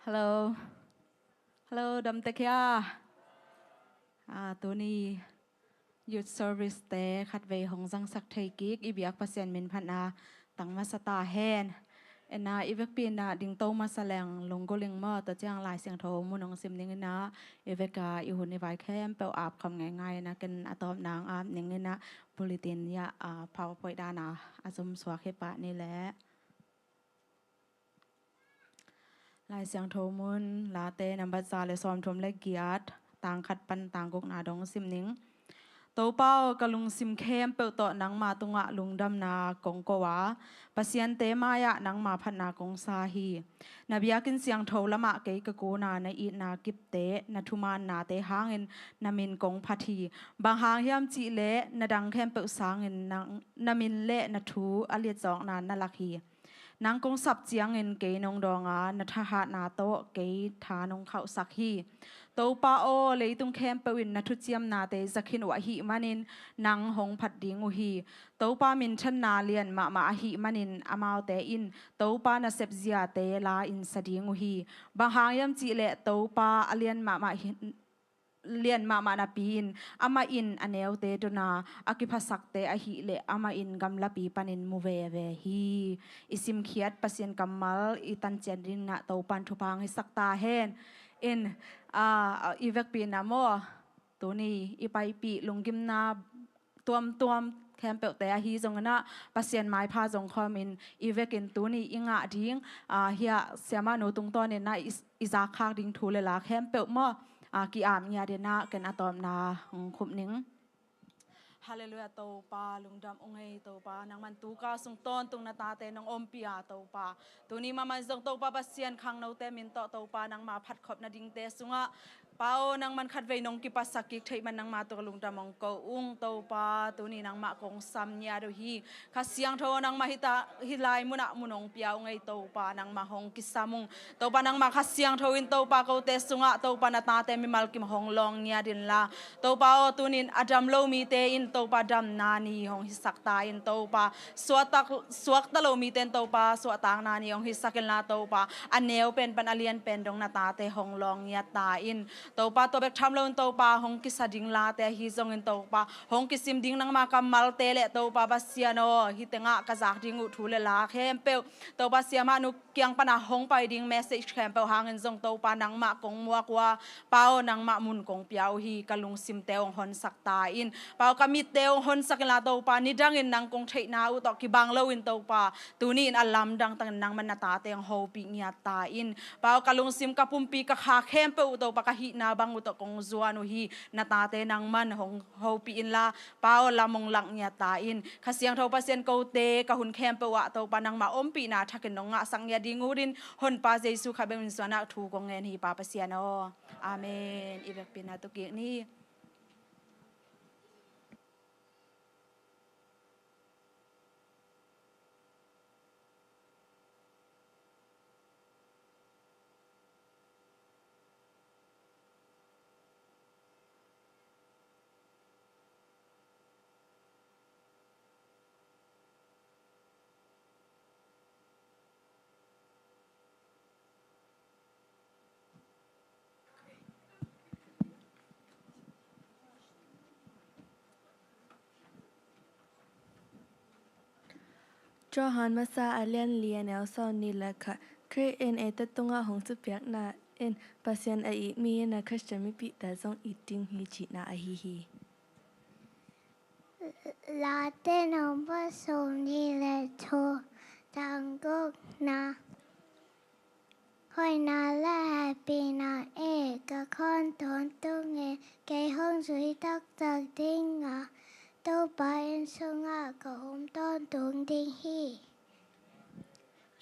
Hello. Hello, Dam Tekia. Tu ni youth service te khat ve hong jang sak thei ki I biak pasien min phana tang ma sata hen. Ena ivek pi na ding to ma saleng longoling mo ta chang lai siang tho mu nong sim ning na iveka I hun ni vai khem pe ap kham ngai ngai na ken atom nang am ning na bulletin ya powerpoint da na azum swak he pa ni le lai siang tho mun la te number za le som thom le giat tang khat pan tang gok na dong sim ning to pao kalung sim khem pe to nang ma tunga lungdam na kong ko wa pasian te ma ya nang ma phat na kong sa hi na biakin siang tho lama ke ka ko na na I na kip te na thuman na te hangin na min kong phathi bang hang hiam chi le na dang khem pe sangin nang na min le na thu ali chok na na lakhiนางกงสับเจียงเงินเกนงดองานัทหานาโตเกทานงเขาสักฮีโตปาโอเลยตุงแคมเปวินนัทุเจียมนาเตสักหินวะหิมันินนางหงผัดดิงอุฮีโตปามินชันนาเลียนมาหิมันินอามาวเตอินโตปานาเซบเซียเตลาอินสดิงอุฮีบางหางยำจีเลโตปาอเลียนมาเลียนมานาปีนอามาอินอเนวเตตุนาอากิภาสักเตอหิเลอามาอินกัมลาปีปันินมูเวฮีอิสิมเขียดปัสยันกัมมัลอิตันเจนริงนาโตปันทุพังให้สักตาเฮนอินอีเวกปีนาโมตัวนี้อีไปปีลงกิมนาตัวแคมเปลแต่ฮีจงนะปัสยันไม้พาจงคอมินอีเวกินตัวนี้อิงะดิ้งเฮียเสียมาโนตุงตอนเนี่ยนะอิจาคากดิ้งทูเลลาแคมเปลมกีอามยาเดนะกันอะตอมนาขุบนิงฮาเลลูยาโตปาลุงดำองเอโตปานางมันตูกาสุงต้นตุงนาตาเตนองอมปิอาโตปาตัวนี้มันจงโตปาปัสเซียนคังนาเตมินโตปานางมาพัดขบนาดิงเตสุงะเป้านางมันขัดเวนงกิปัสสักกิใช้มันนางมาตัวลุงดำองเกอุ้งโตปาตัวนี้นางมากงซัมยาดูฮีข้าเสียงโทนางมาฮิลายมุนะมุนงเปียวไงโตปานางมาหงกิสามุงโตปานางมาข้าเสียงโทวินโตปาเกเตสุงะโตปานาตาเตมิมัลกิมหงลองยาดินลาโตปาตัวนี้อดัมโลมีเตอินโตปาดัมนานีหงฮิสักตาอินโตปาสวกตะโลมีเตนโตปาสวตางนานีหงฮิสักเกลนาโตปาอันเนวเป็นปันอเลียนเป็นดงนาตาเตหงลองยาตาอินโตปาตัวเบกทำลงโตปาหงกิสดิงลาเตฮิจงอินโตปาหงกิสิมดิงนังมากัมมัลเตเลโตปาบาเซียโนฮิเตงะกะจากดิงอุทูเลลาเข้มเปลโตปาเซียมานุเกียงปนาหงไปดิงเมสเซจแคมเปลหางเงินจงโตปานังมากงมัวกว่าเป้านังมามุนกงเปียวฮีกะลุงซิมเตองหอนสักตาอินเป้ากะมิเตองหอนสักลาโตปานิดังอินนังกงเทนาอุตอกิบังโลอินโตปาตูนี่อินอัลลัมดังตังนังมันนาตาเตงโฮปิงยาตาอินเป้ากะลุงซิมกะปุมปีกะคาเข้มเปลอุตอปากะหินาบังอุตอกงจวนฮีนาตาเตนังมันหงโฮปีอินลาเป้าลามงลังยาตาอินข้าเสียงโทปาเซียนโกเตกะหุนเข้มเปวะโตปานังมาอมปีนาทักเกนงะสังยาดิงูดินหนปาเจสุขะเบมินสวนะทูกงเงินฮีปาปาเซียนออาเมนอีเวกปีนาตุกินี้จอหันมาซาอาเลียนเลียแนวซอนนี่แหละค่ะคือเอ็นเอตตุงะหงสุเปียกนาเอ็นปัสยันไออีมีนะคัสจะไม่ปิแต่ซองอีติงฮีจินาไอฮีลาเต้นอมผสมนี่แหละโทดังกุกนาหอยนาและปีนาเอกะคอนตอนตุงเกยห้องสุยตักตักดิ้งโตไปอินสงะกะหมต้นตุงดิ้งฮี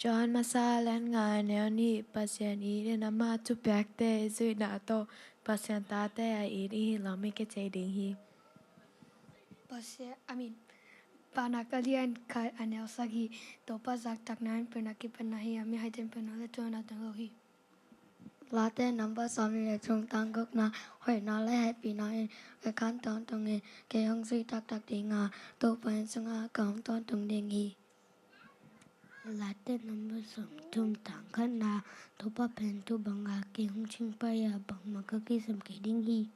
จอหันมาซาแลนงานแนวนี้ปัสยันอีเดนามาจุเปียกเตซุยนาโตปัสยันตาเตไออีนี่เราไม่เกใจดิงฮีปัสยันปานักเรียนคายอันเอลสักฮีตัวปัสจักจากนั้นเป็นนักกิปนาฮีมีให้เต็มเป็นอะไรตัวนั้นตัวฮีลาเต้นัมเบอร์สามนี่แหละตรงตังกุกนาหอยนาและแฮปปี้นาเองกะคันตอนตรงเกยองซุยตักดิงตัวไปสงะกะหมตอนตรงดิงฮี Ralte number som tum tang khat na to pa pen to banga ke hum ching pa ya bang ma ka ki sam ke ding hi.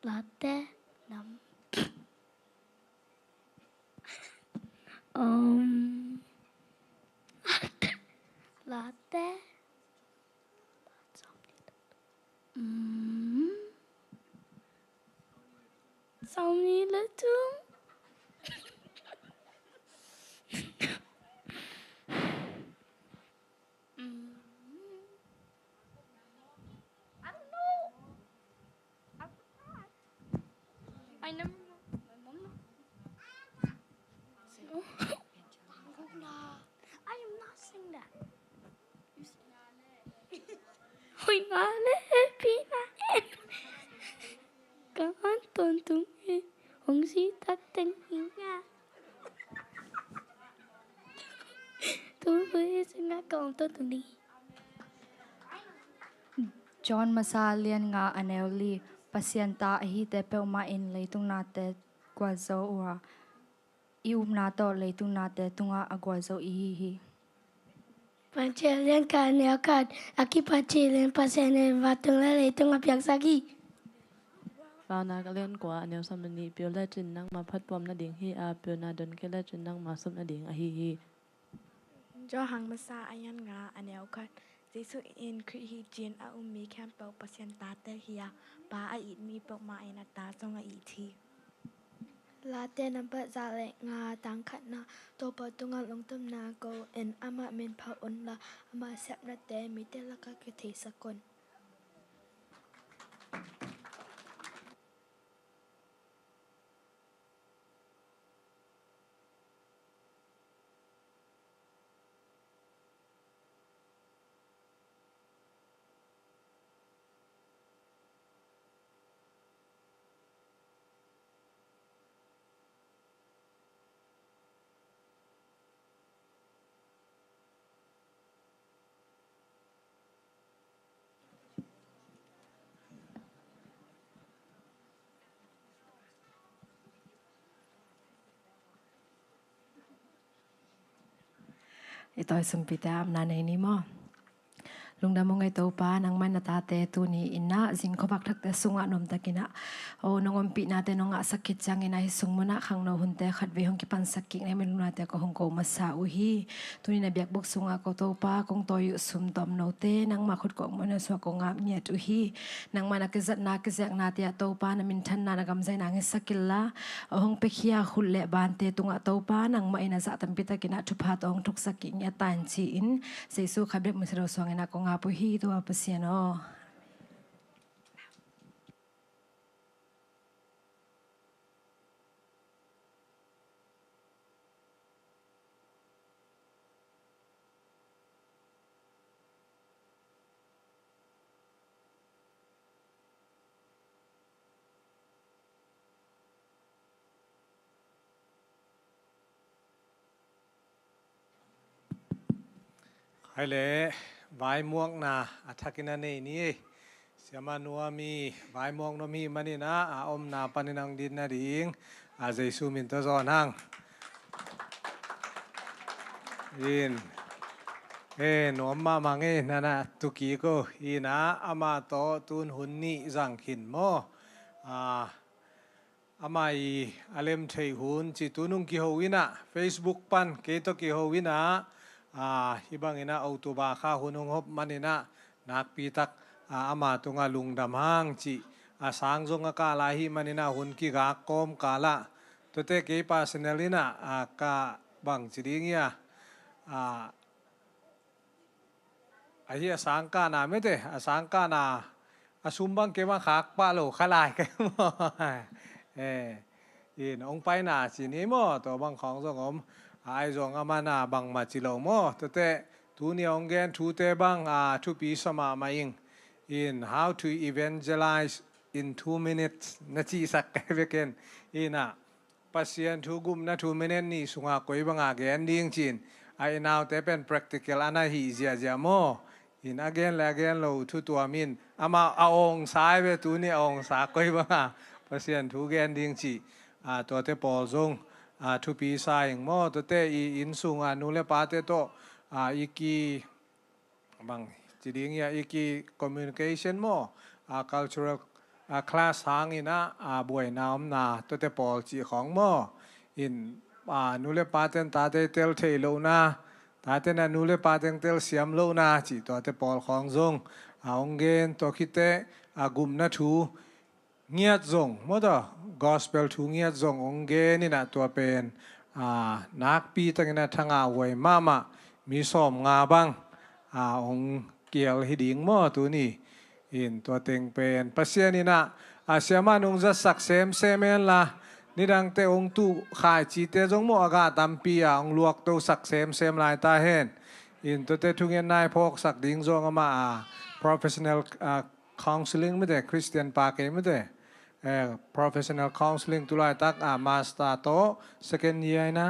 Ralte num um latte xong đi là thương I never know. My mom knows. No. I am not saying that. You say Hồi ngã lẽ happy na em. Con tôn tung em. Hồng sĩ tắt tình hình nha. Tôi với sinh ngã con tôn tung đi. John Masalian nga aneli pasienta hi te peuma in leitung na te gwazo ura na to leitung na te tunga agwazo hi. Pachelian ka neo kat. Aki pachelian pasenen vatung la leitung apiak sagi. Vào na cái liên của nếu xong mình biểu là trình năng mà phát bom na điện hi biểu na đơn cái là trình năng mà xong na điện hi cho hàng masa ayan nga anel kat zisu in kri hi jin a mi campbell pasien ta te hia ba a it mi pok ma ina ta song a it Ralte number zale nga tang khat na to pa tunga long tum na go en ama men pha on la ama sep na te mi te la ka ke thei sakon. Ito sumpita nanay ni mo. Lungda mo ngay to pa nang man natate tu ni ina zin ko baktak te sunga nom takina o nongompi natin nong sakit sang ina hisung mo na kang no hunte khat ve hong kipan sakik na min nate ko hong ko masa uhi tu ni na biak buk sunga ko to pa kong toyu sum tom no te nang makut ko mo na so ko ngap nya tu hi nang man akizat na kizak na te to pa na min than na gam zai nang sakilla o hong pekhia hulle bante tunga to pa nang ma ina za tampita kina thupa tong thuk sakik nya tan chi in sesu khabek musro song ina ko ngapu hi tu apa siano. Hai le vai muang na athakina nei ni siama nuami vai muang no mi mani na om na paninang din na ding a jesu min to zo nang in no ma mange na na tuki ko ina ama to tun hunni jang khin mo amai alem thei hun chi tunung ki ho wina Facebook pan ke to ki ho wina hibang ina autoba kha hunung hop manina nak pitak ama tunga lungdam hang chi sang zonga ka lahi manina hun ki ga kom kala tote ke personalina ka bang chidingia ahi asangka na mete asangka na asumbang ke bang khak pa lo khalai ke mo in ong pai na chini mo to bang khong zong om ai zong amana bang ma chilo mo tote tu ni ong gen tu te bang tu pi sama maing in how to evangelize in 2 minutes na chi sak ke veken ina pasien tu gum na 2 minutes ni sunga koi bang again ding chin ai now te pen practical ana hi zia mo in again lo tu min ama aong sai ve tu ni aong sa koi bang pasien tu gen ding chi to te pol zong ทุปีสายอย่างมั่วตัวเตะอินสุงนูเลปาเตโตอีกีบางจีดิ้งยาอีกี communication มั่วcultural class หางอินะบวยน้ำนาตัวเตะปอลจีของมั่วอินนูเลปาเตนตาเตเตลเทโลนาตาเตนนูเลปาเตนเตลเสียมโลนาจีตัวเตะปอลของซงองเกนตัวคิดเตกุมนาทูเงียดซงมั่วตัว gospel ทูเงียดซงองเกนี่นะตัวเป็นนักปีตั้งแต่ทางอาวยมามีสอมงาบังองเกี่ยวหิดิงมั่วตัวนี้อินตัวเต็งเป็นปัสเซียนี่นะเสียมานุงจะสักเซมเมนละนี่ดังเตองตู้ขายจีเตจงมั่วอากาศตามปีองลวกตัวสักเซมลายตาเห็นอินตัวเตทุงเงินนายพกสักดิ้งซงมาprofessional counseling ไม่ได้ Christian ปากไม่ได้ professional counseling ตุลาตักmaster โต second year นะ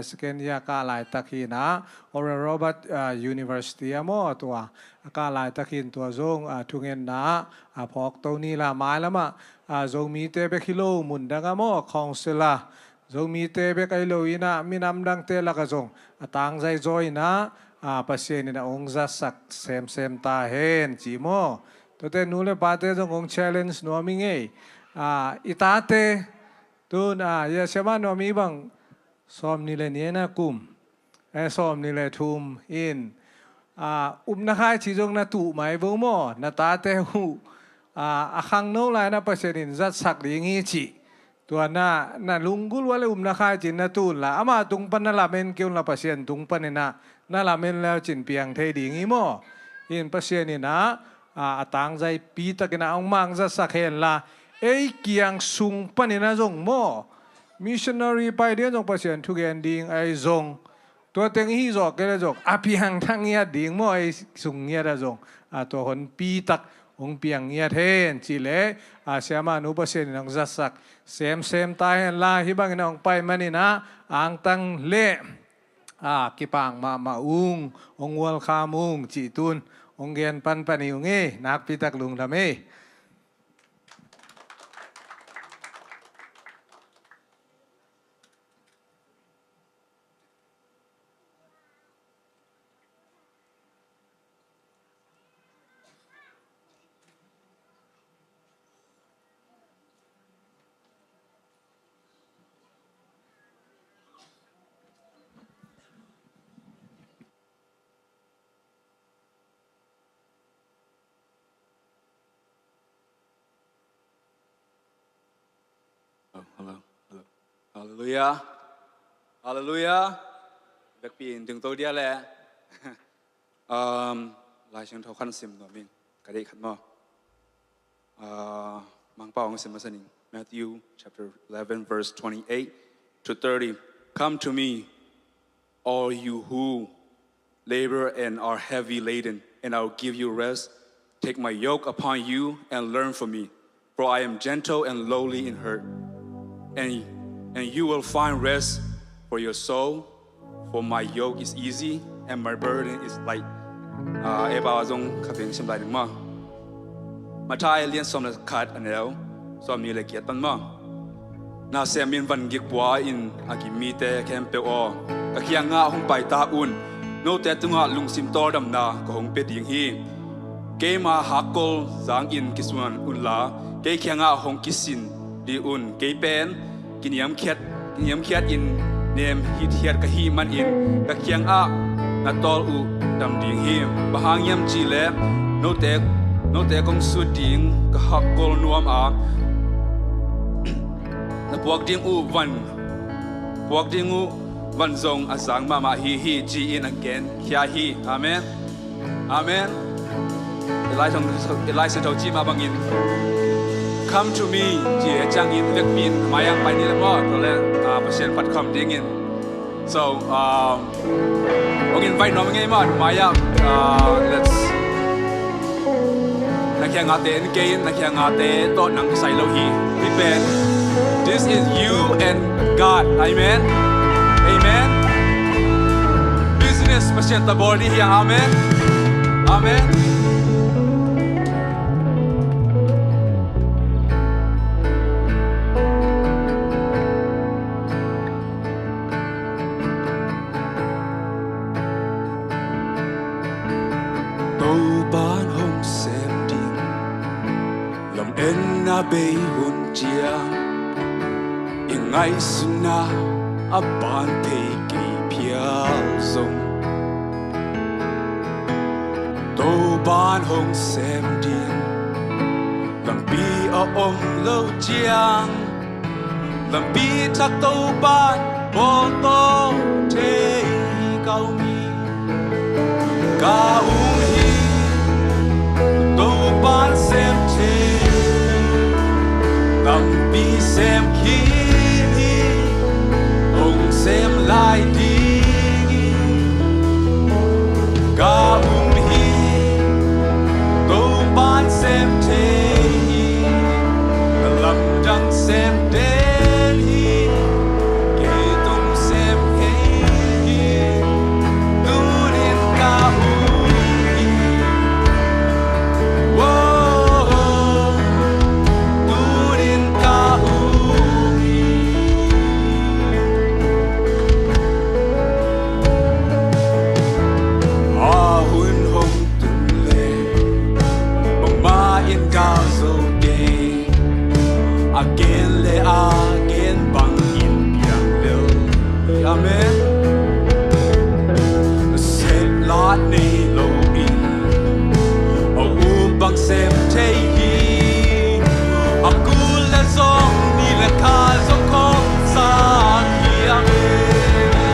second year กาลายตักหินะ Oral Roberts University มั่วตัวกาลายตักหินตัวซงทุงเงินนะพอกตัวนี้ละไม้แล้วมาซงมีเตเบกิโลมุนดังมั่ว counselor ซงมีเตเบกไอโลอินะมีนำดังเตละก็ซงต่างใจจอยนะปัสเซียนี่นะองค์จะสักเซมตาเห็นจีโมตัวเตนูเลปาเตจงอง challenge นัวมิงเออิตาเตตุนยาเชบ้านนัวมีบังซ้อมนี่เลยเนี่ยนะกุมซ้อมนี่เลยทุมอินนักให้ชีจงนะตุไหมบุโมนาตาเตหูขังโน้นเลยนะปัสเซียนินจะสักดีงี้จีตัวน่ะลุงกุลว่าเลยนักให้จีนะตุนละอามาตุงปันนั่นละเมนเกี่ยวกับปัสเซียนตุงปันนี่นะนั่นละเมนแล้วจินเปียงเทดีงี้โมอินปัสเซียนี่นะต่างใจปีตะกินะองมังจะสักเห็นละเกียงสุงปันนี่นะจงโมมิชชันนารีไปเดียนจงปัสเซียนทุกอย่างดิ่งไอจงตัวเต็งฮีจอกก็เลยจงอภิหังทั้งเงียดิ่งโมไอสุงเงียได้จงตัวคนปีตักองเปียงเงียเทนจิเลเสียมานุปัสเซียนนองจะสักเซมตายเห็นละฮิบังนองไปมันนี่นะอ่างตังเล่กิปังมาองวัลคามุงจีตุนองเกียนปันปันิวงี้นักพิทักษ์ลุงทำเอ Hallelujah. Hallelujah. Bek pinถึงตัวเดียวแหละลายเชิงเท่าขั้นสิมตัวมิงกระเดขัดมามังเป้าของสิมมาสนิง Matthew chapter 11 verse 28 to 30 Come to me all you who labor and are heavy laden and I will give you rest Take my yoke upon you and learn from me for I am gentle and lowly in heart and you will find rest for your soul for my yoke is easy and my burden is light บาวจงขับเองชิมไหลหนึ่งมั้งมาท้ายเลี้ยนสมรคัดอันแล้วสมนี้เลยเกียรติปันมั้งน่าเสียมินวันกิกบัวอินอากิมีเตแคมเปโอกะเคียงงาหงไปตาอุ่นโนเตตุงะลุงซิมโตดำนาก็หงเป็ดยิงฮีเกมาฮักกลจางอินกิสวนอุลลาเกเคียงงาหงกิสินดีอุ่นเกเป็นกินยำเคียดอินเนมฮิเทียดกะฮีมันอินกะเคียงอานาตอลอุดำดิ่งฮีบะหางยำจีเล่โนเตกงสุดดิ่งกะฮักกลนวมอานาพวกดิ่งอุวันจงอาสังมาฮีจีอินอังเกนเฮียฮีอาเมนอาเมนเอไลซ์ทองจีมาบังอินCome to me จีจังอินเล็กมินมายังไปนี่แล้วก็ตัวแรกเปอร์เซ็นต์ปัดคำดิ่งอิน so องอินไปน้องง่ายมากมายังlet's นักแข่งอาเตนเกนนักแข่งอาเตโต้หนังใส่โลหีพี่เป็น this is you and God amen amen business เปอร์เซ็นต์ตะบอลดีเฮีย amen amen na be hun chiang in ngai suna a ban pe ki pia zong to ban hong sem dien lam bi a om lo chiang lam bi thak to ban bol to te cao mi ca u hi to ban sem te lam bi sem ki hong sem lai đi ca hi to ban sem te lam dang sem đến hi kể tung xem he tu đến ca hi wo tu đến ca hi a hun hong tung le bang ma in ca zo de again le again bang in piang lil amen set lot ni lo in a u bang sem te hi a ku le zong ni le ka zo kong sa hi amen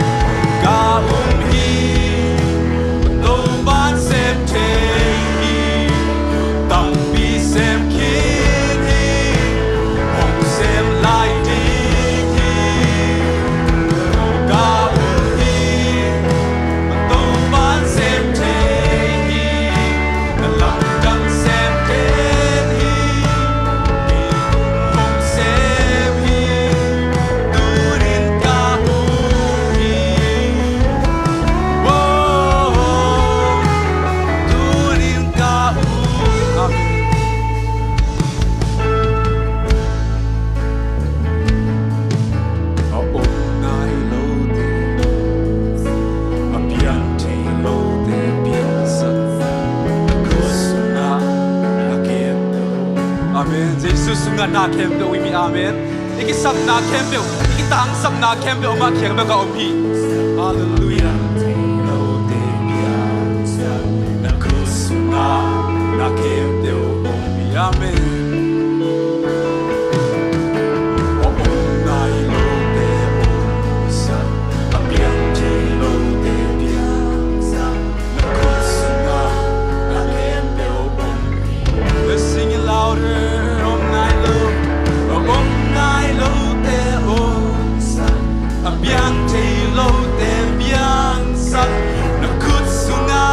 ka hi lo ban sem te hi tam bi sem ki hong sem lai đi ca hi to ban sem te hi lam dang sem te hi hong sem hi tu rin ca hi wo tu rin ca amen a om nai lo te a pian te lo te pian sa kusuna na kem do amen Jesus sunga na kem do mi amen iki sak na kem do iki tang sak na kem do ma khem ba ka om hi hallelujah te lo te pian sa na kusuna na kem do om mi amen om nai lo te om sa a pian te lo te pian sa na kusuna na kem do om let's sing it louder om nai lo te om sa a pian te lo te pian sa na kusuna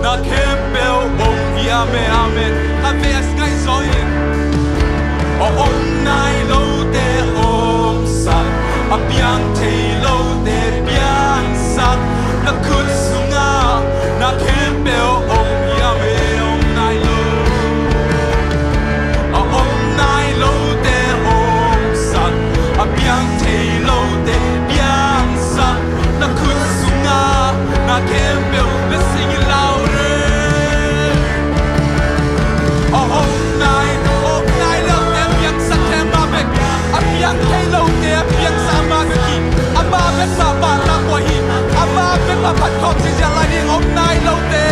na kem do om amen amen amen ngai so in om nai lo te om sa a pian te lo te pian sa na kusuna na kem do om amen om nai lo te om sa a pian te lo te pian sa na kusuna na kem do let's sing it louder om nai lo te pian sa kem ba bek a pian te lo te pian sa ma ki a ba bek sa ba na ko hi a ba bek ba pat ko chi ja lai ni om nai lo te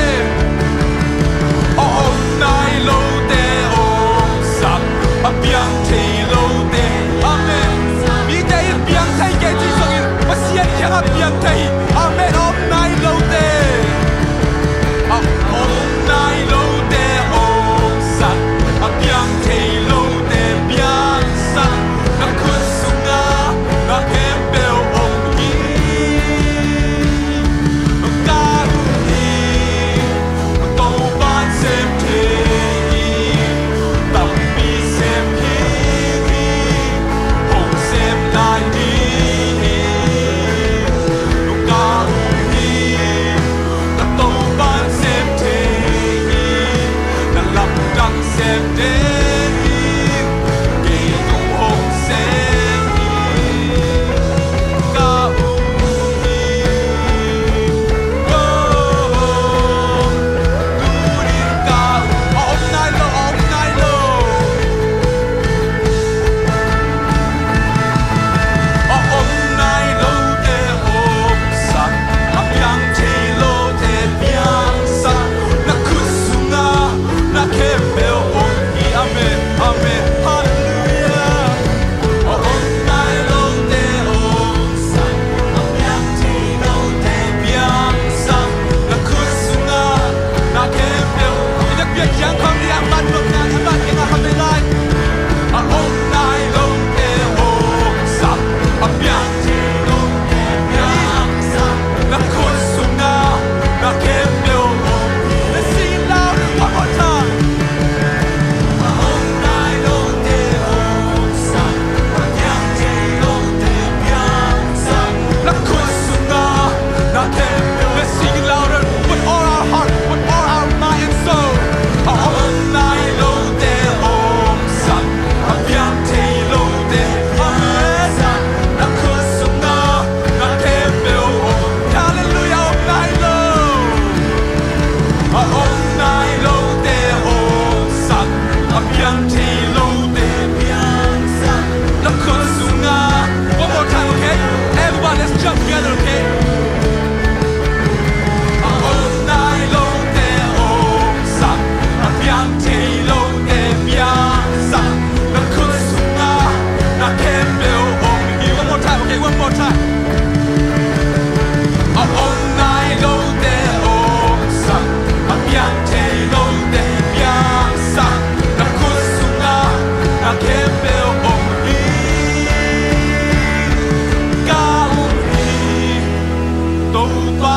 om nai lo te om sa a pian te lo te amen mi te pian te ke chi so in ma sian ke a pian te amen om nai lo te om nai lo te om sa a pian te lo te pian sa na kusuna na kem be om hi ka hi to ban sem te tam bi sem ki hong sem lai đi ka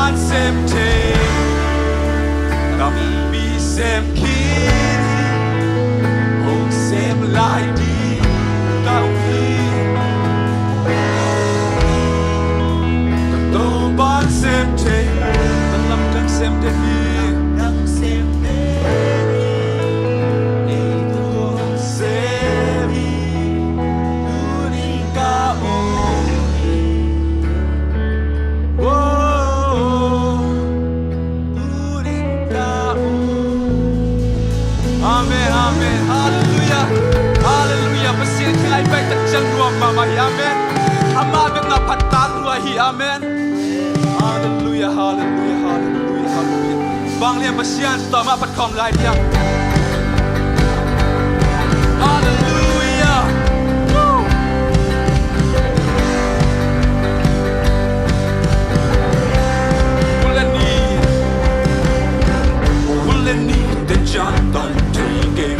ban xem thế tâm bi xem kín hồn xem lại đi cao hi tàu ban xem thế tâm lâm đang xem thế đang xem thế đi tu xem tu đi cao Amen, amen, hallelujah, hallelujah. Pasien khlai back tak chang ruam mama hi, amen. Ama bek na phat tak rua hi, amen. Hallelujah, hallelujah, hallelujah, hallelujah. Bang lian pasien ta ma phat khom lai dia. Hallelujah. Woo. Mulani de jantan take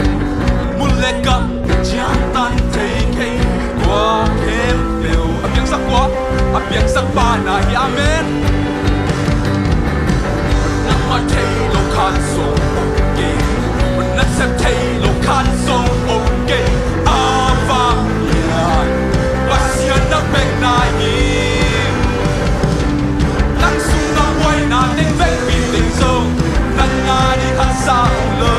muleka jantan take qua hem bel apiang sak qua apiang sak pa na hi amen nama thei lo khan so ke na sep thei lo khan so okay ava ya pasian na mek na hi nang sung na wai na ding vek bi ding so nang nga di khan sa lo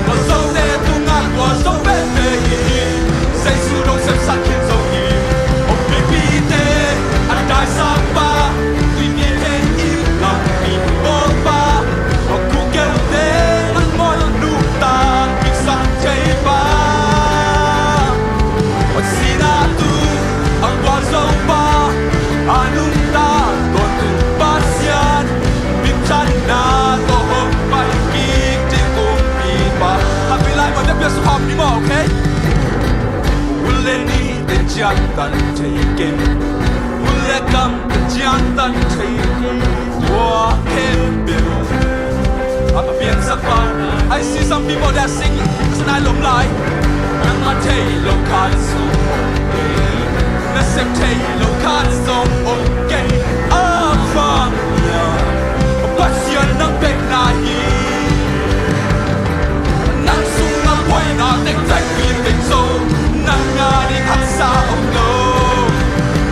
lo so de tu nga kwa so be te hi say su dong sep sa kin so hi o bi bi te a dai sa pa tu ni te hi la bi o pa o ku ke te an mo lu ta bi sa che pa o si na tu a kwa so pa anung ta to tu pa sian bi chan na to ho pa ki te ko pi pa happy life on the best of me more okay Uleni the jantan take Ulekam the jantan take Wa hembil Apa bian sapa I see some people that sing Sanai lom lai Nang matay lo kan so Nasem tay lo kan so okay Afam ya Pasyan ng bek na hi Nang sung na boy na tek tek bin tek so Nang nga di khat sa ông lo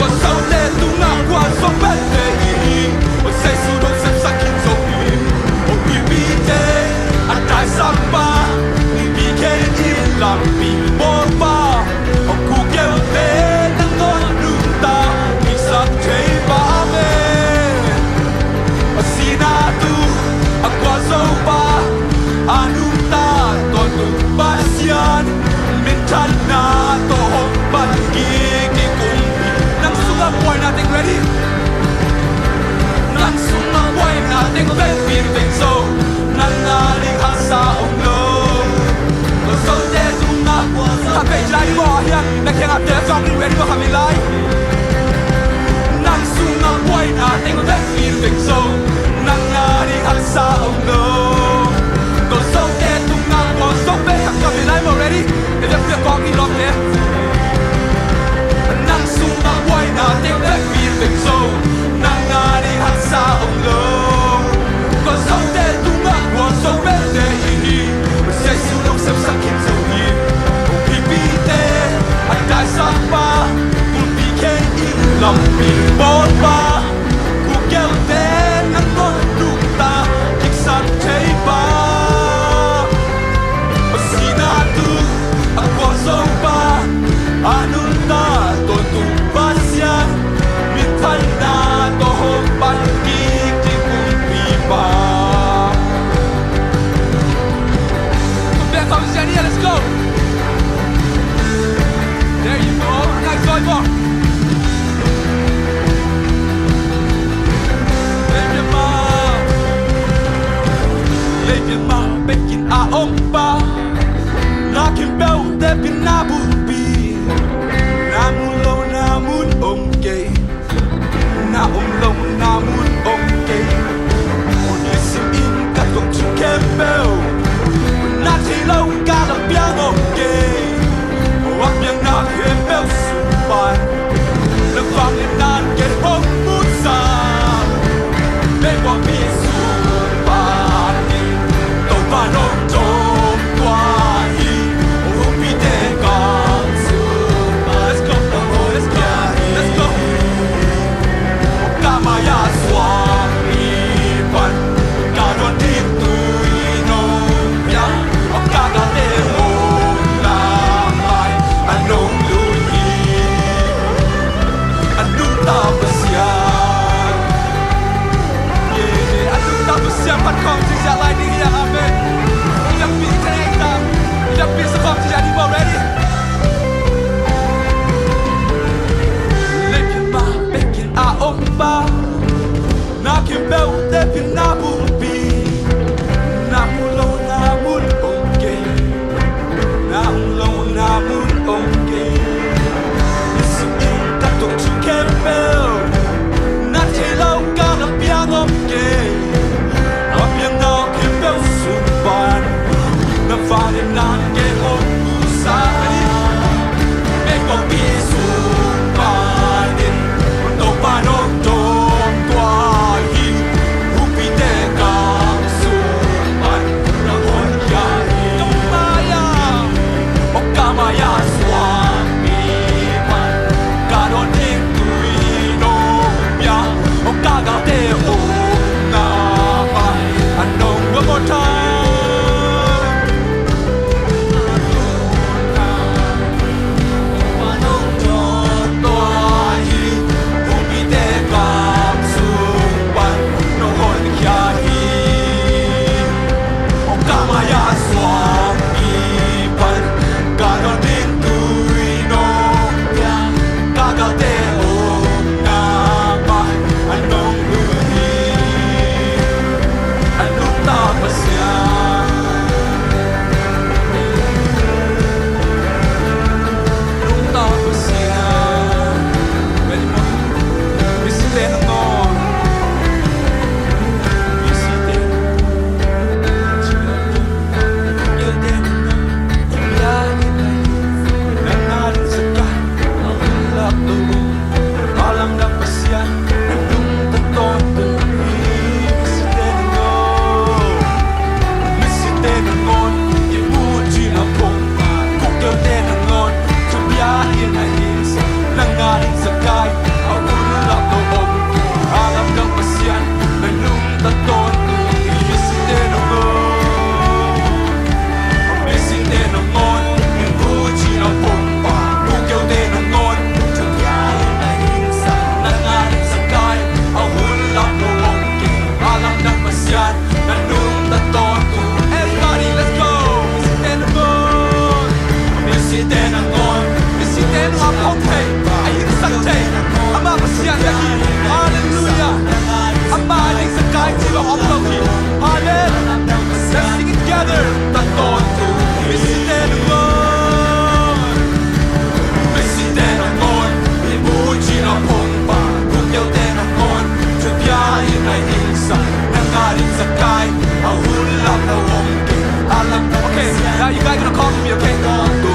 Có sâu lê tu nga qua so bét te hi Có say su dong sep sa kin so hi O bi bi te a dai sa pa Ni bi ke in lam bi bo pa O ku ke te nang ton lu ta Ni sa che ba me bel te pina bubi na mulo na mul onge na mulo na mul onge Singing that don't you care bell na te lau ka na piang onge a piang na ke bel sumban na vale na ke o usai me ko bi sumban no pa no to tua hi upi te ka sumban na on ya tomaya o kamaya swami man ka don ning tui no ya o ka ga te o na ma anong one more time Now you guys gonna call me, okay? Let's go.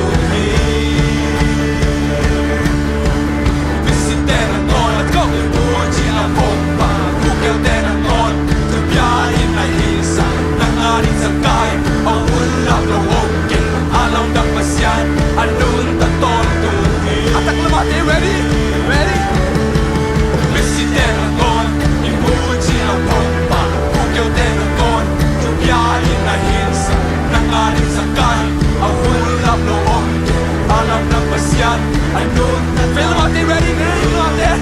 Ready? Ready? Feel them out there, ready? Feel them out there.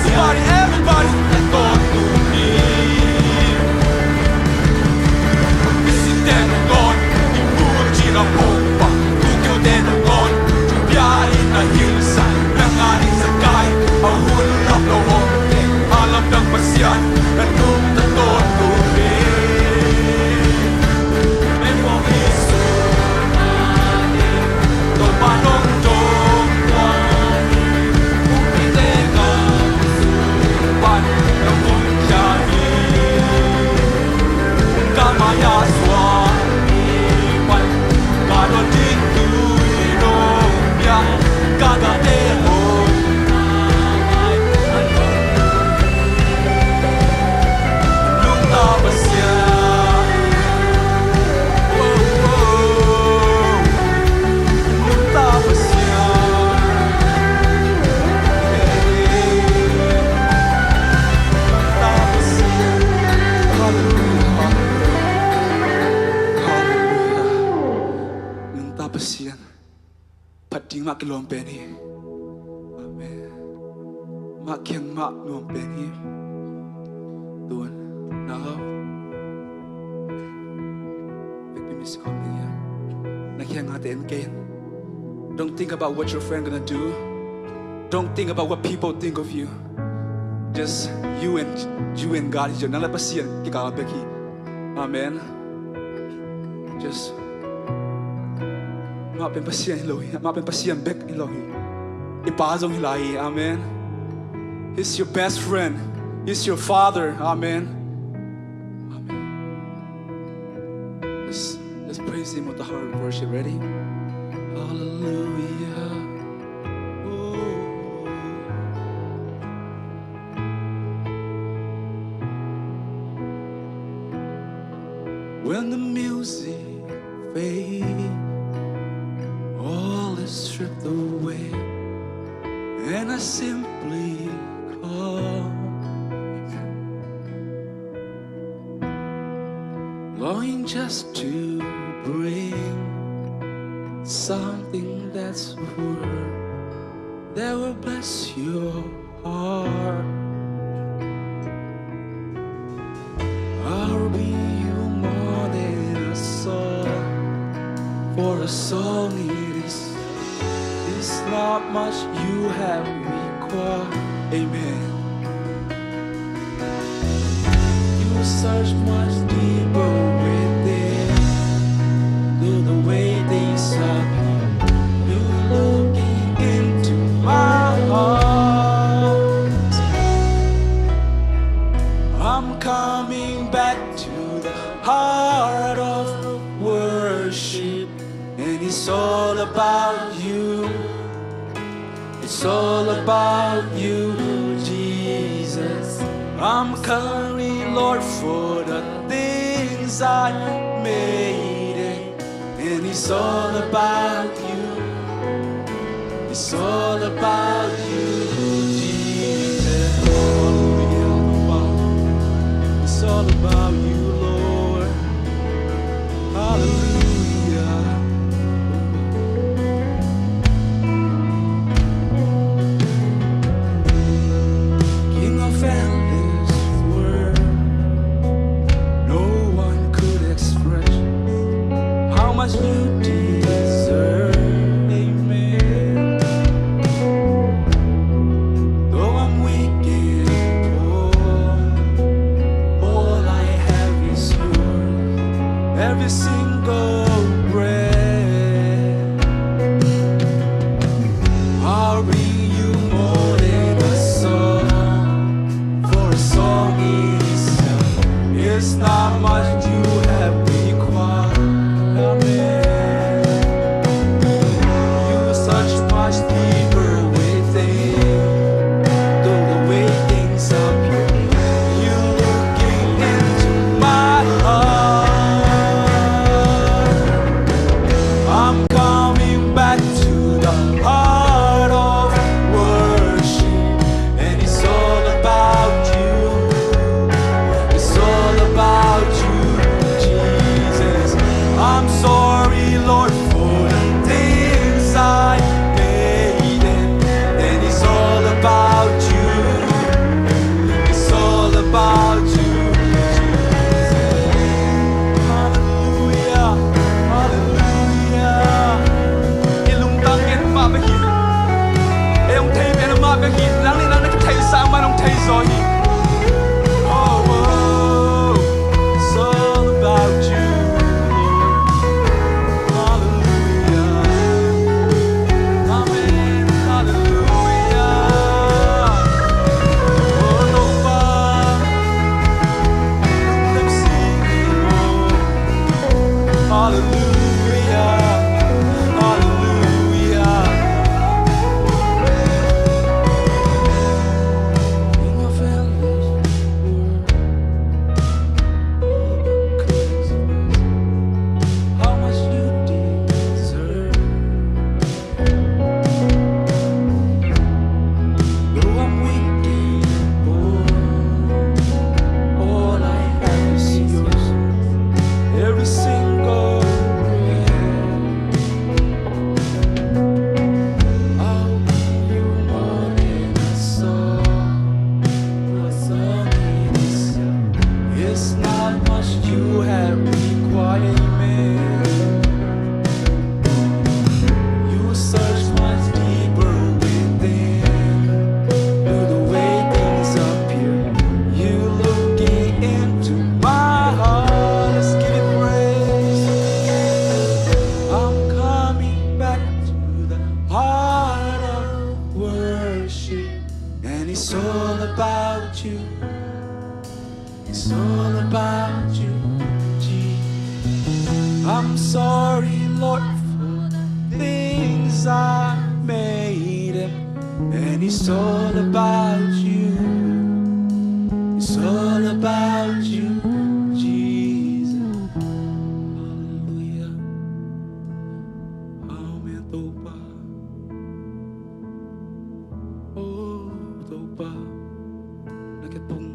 Everybody, everybody, mak luang peni, amen. Mak kiang mak luang peni, Tuhan. Now Don't think about what your friend gonna do. Don't think about what people think of you. Just you and God is your nala pasien kika beki. Amen. Just ma pen pasien Elohi, ma pen pasien bek Elohi. Ipazong Ilahi. Amen. He's your best friend. He's your father. Amen. Amen. Let's praise Him with the heart of worship. Ready? Hallelujah. Oh. When the music fades, all is stripped away, and I simply call, longing just to bring something that's pure, that will bless your heart. I'll be you more than a song, for a song it's not much you have required. Amen. You search much deeper within, through the way they saw you looking into my heart. I'm coming back to the heart of worship, and it's all about you. It's all about you, Jesus. I'm currently, Lord, for the things I made it, and it's all about you. It's all about you, Jesus. Hallelujah. It's all about you, Lord. Hallelujah. King of endless world, no one could express how much you deserve. Amen. Though I'm weak and poor, all I have is yours. Every single breath, I'll bring you more than a song, for a song itself is not much you have required. Amen. You search much deeper within, through the way things appear. You looking into my heart. I'm coming back to the heart of worship, and it's all about you. It's all about you, Jesus. I'm sorry, Lord, for the things I made, and it's all about you. It's all about you, Jesus. Hallelujah, hallelujah. Ilung tangin ma ba hi, eong thei ben ma ba hi, lang ni lang na thei sa ma nong thei zo hi. Oh, oh, it's all about you, Lord. Hallelujah. Amen. Hallelujah. Oh, no one, them singing, oh, hallelujah. Hallelujah. King of endless world, how much you deserve. Though I'm weak and poor, all I have is yours. Every single breath, I'll give you more than a song. A song it is. It's not much you have required, man. about you, Jesus. I'm sorry, Lord, for the things I made him. And it's all about you. It's all about you, Jesus. Hallelujah. Amen. Toba. Oh, Toba. Nakipong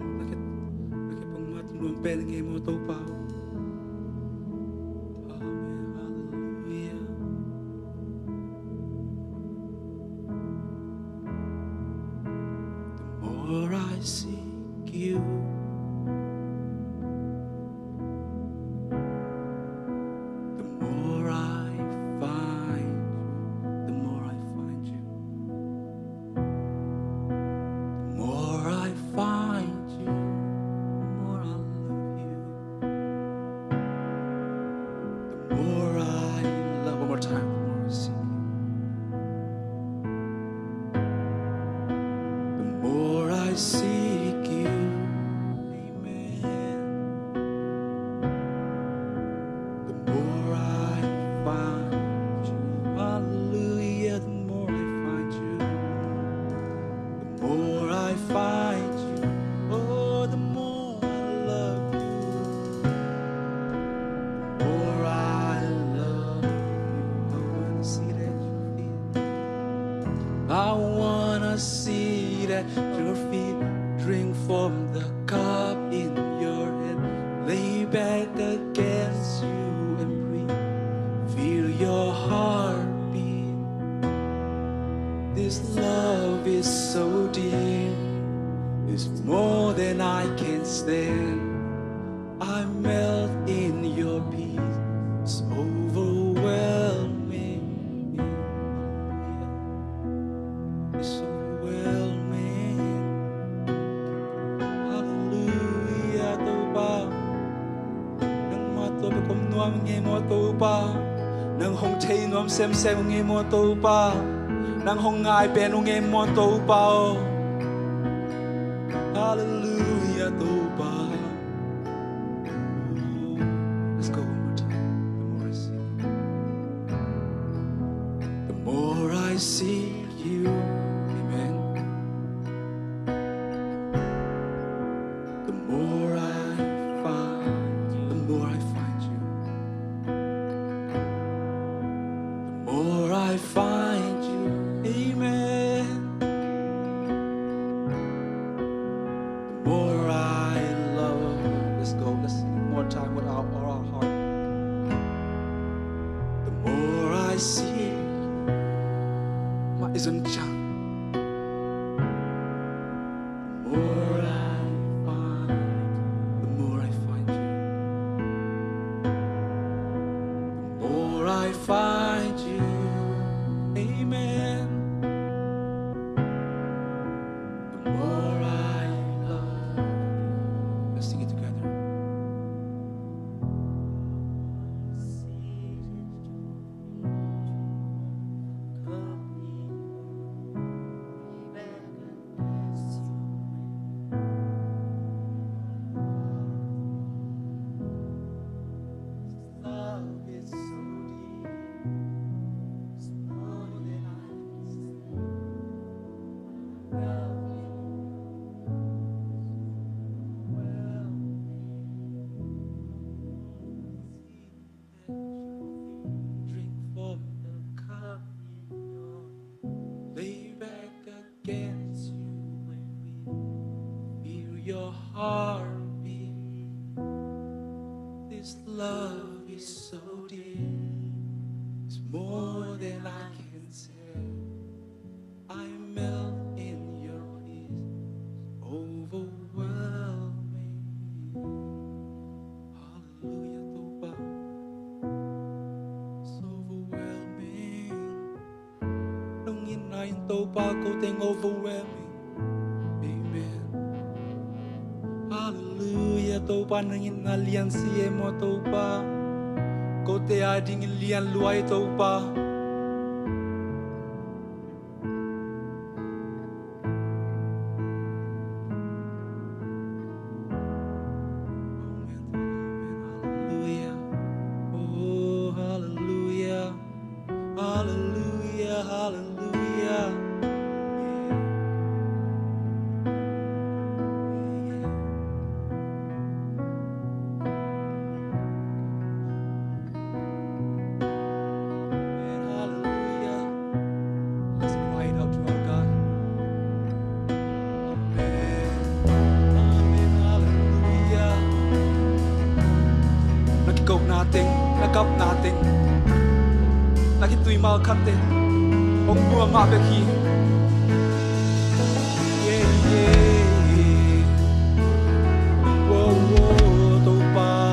matulong pelengay mo, Toba. Amen. Hallelujah. The more I seek you, the more I find you. The more I find you. The more I find you, the more I love you. The more I love. One more time. The more I seek you. The more I seek you. Amen. The more I find you. Hallelujah. The more I find you. The more I find you. Oh, the more I love you. The more I love you. I wanna see that you feel. I wanna see that your feet drink from the cup in your hand. Lay back against you and breathe. Feel your heartbeat. This love is so deep. It's more than I can stand. I melt in your peace. It's overwhelming. It's overwhelming. Hallelujah. Toba. Nang matobe kom nuam nge mo toba. Nang hong thay nuam sem sem nge mo toba. Nang hong ngai pen nge mo toba. Hallelujah. Toba. Let's go one more time. The more I seek you, amen. The more I find you, the more I find you. The more I find you, amen. The more I love. Let's go. Let's sing one more time with all our heart. The more I see my isn't junk. The more I find, the more I find you. The more I find you, amen. The more I love you. Let's sing it together. Love is so deep, it's more than I can stand. Love drink from the cup in your lay back against you and we feel your heartbeat. This love is so deep, it's more than I can say. I melt in your peace, overwhelming. Hallelujah, Toba. It's overwhelming. Nung inayin Toba ko ting overwhelming. Amen. Hallelujah, Toba nang inalian siya mo Toba. Ko te ading ilian luay Toba. cầu nothing là cấp nothing là khi tùy mau khắp tên ông bùa mà về khi yeah yeah wow wow tô ba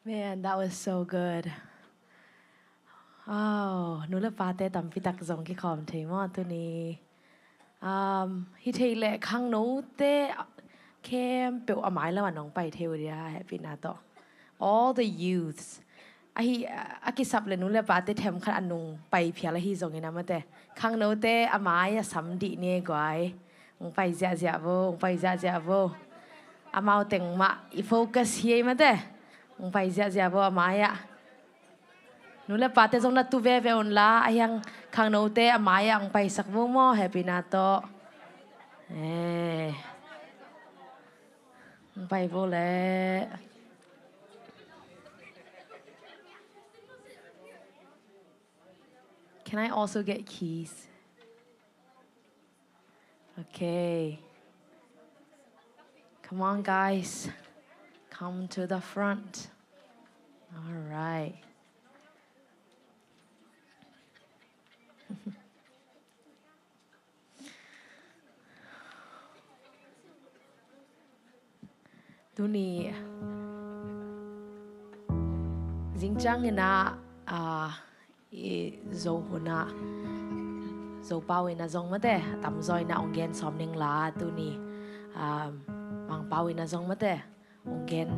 Man, that was so good. Oh, nula pate tam pitak zong ki khom thei mo tu ni. Hi thei le khang no te kem pe amai la nong pai theu dia happy na to. All the youths. Akisap le nula pate them khan anung pai phia la hi zong ina mate. Khang no te amai sam di ne gwai. Ong pai zia vo, ong pai zia vo. Amau teng ma I focus hi mate. Ong pai zia vo amaya. Nula pate zong na tu ve on la ayang khang no te amaya ang pai sak mo mo happy na to. Ang pai vo le. Can I also get keys? Okay. Come on, guys. Come to the front. All right. Duni Xinjiang ina zo huna zo pau ina zong mate tam zoi na ongen somning la duni mang pau ina zong mate ongen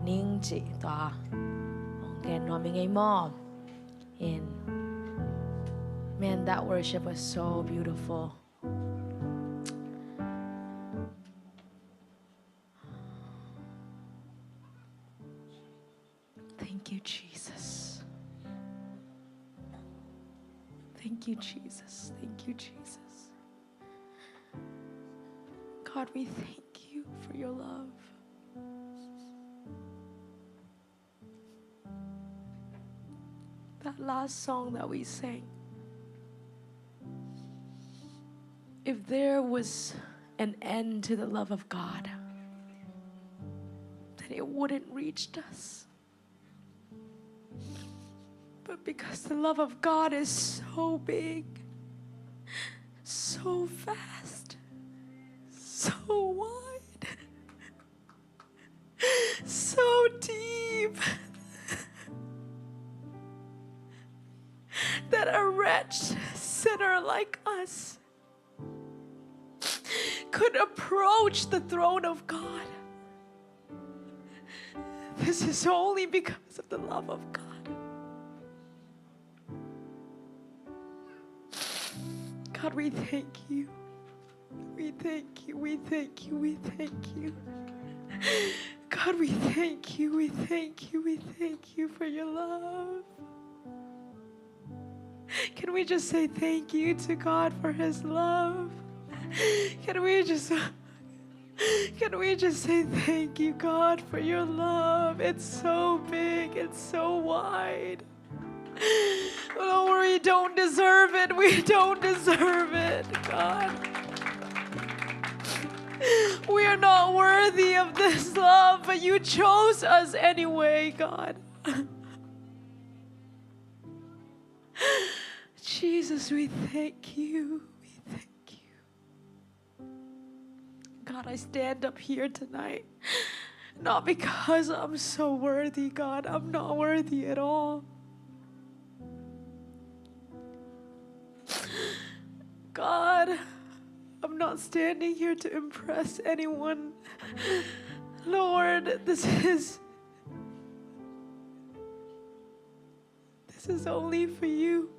ning chi to ongen Nuami ngai mo in man, that worship was so beautiful. Thank you, Jesus. Thank you, Jesus. Thank you, Jesus. God, we thank you for your love. That last song that we sang. If there was an end to the love of God, then it wouldn't reach us. But because the love of God is so big, so vast, so wide, so deep, that a wretched sinner like us could approach the throne of God. This is only because of the love of God. God, we thank you. We thank you. We thank you. We thank you. God, we thank you. We thank you. We thank you for your love. Can we just say thank you to God for his love? Can we just say thank you, God, for your love? It's so big, it's so wide. Oh, we don't deserve it. We don't deserve it, God. We are not worthy of this love, but you chose us anyway, God. Jesus, we thank you. God, I stand up here tonight, not because I'm so worthy, God. I'm not worthy at all. God, I'm not standing here to impress anyone. Lord, this is only for you.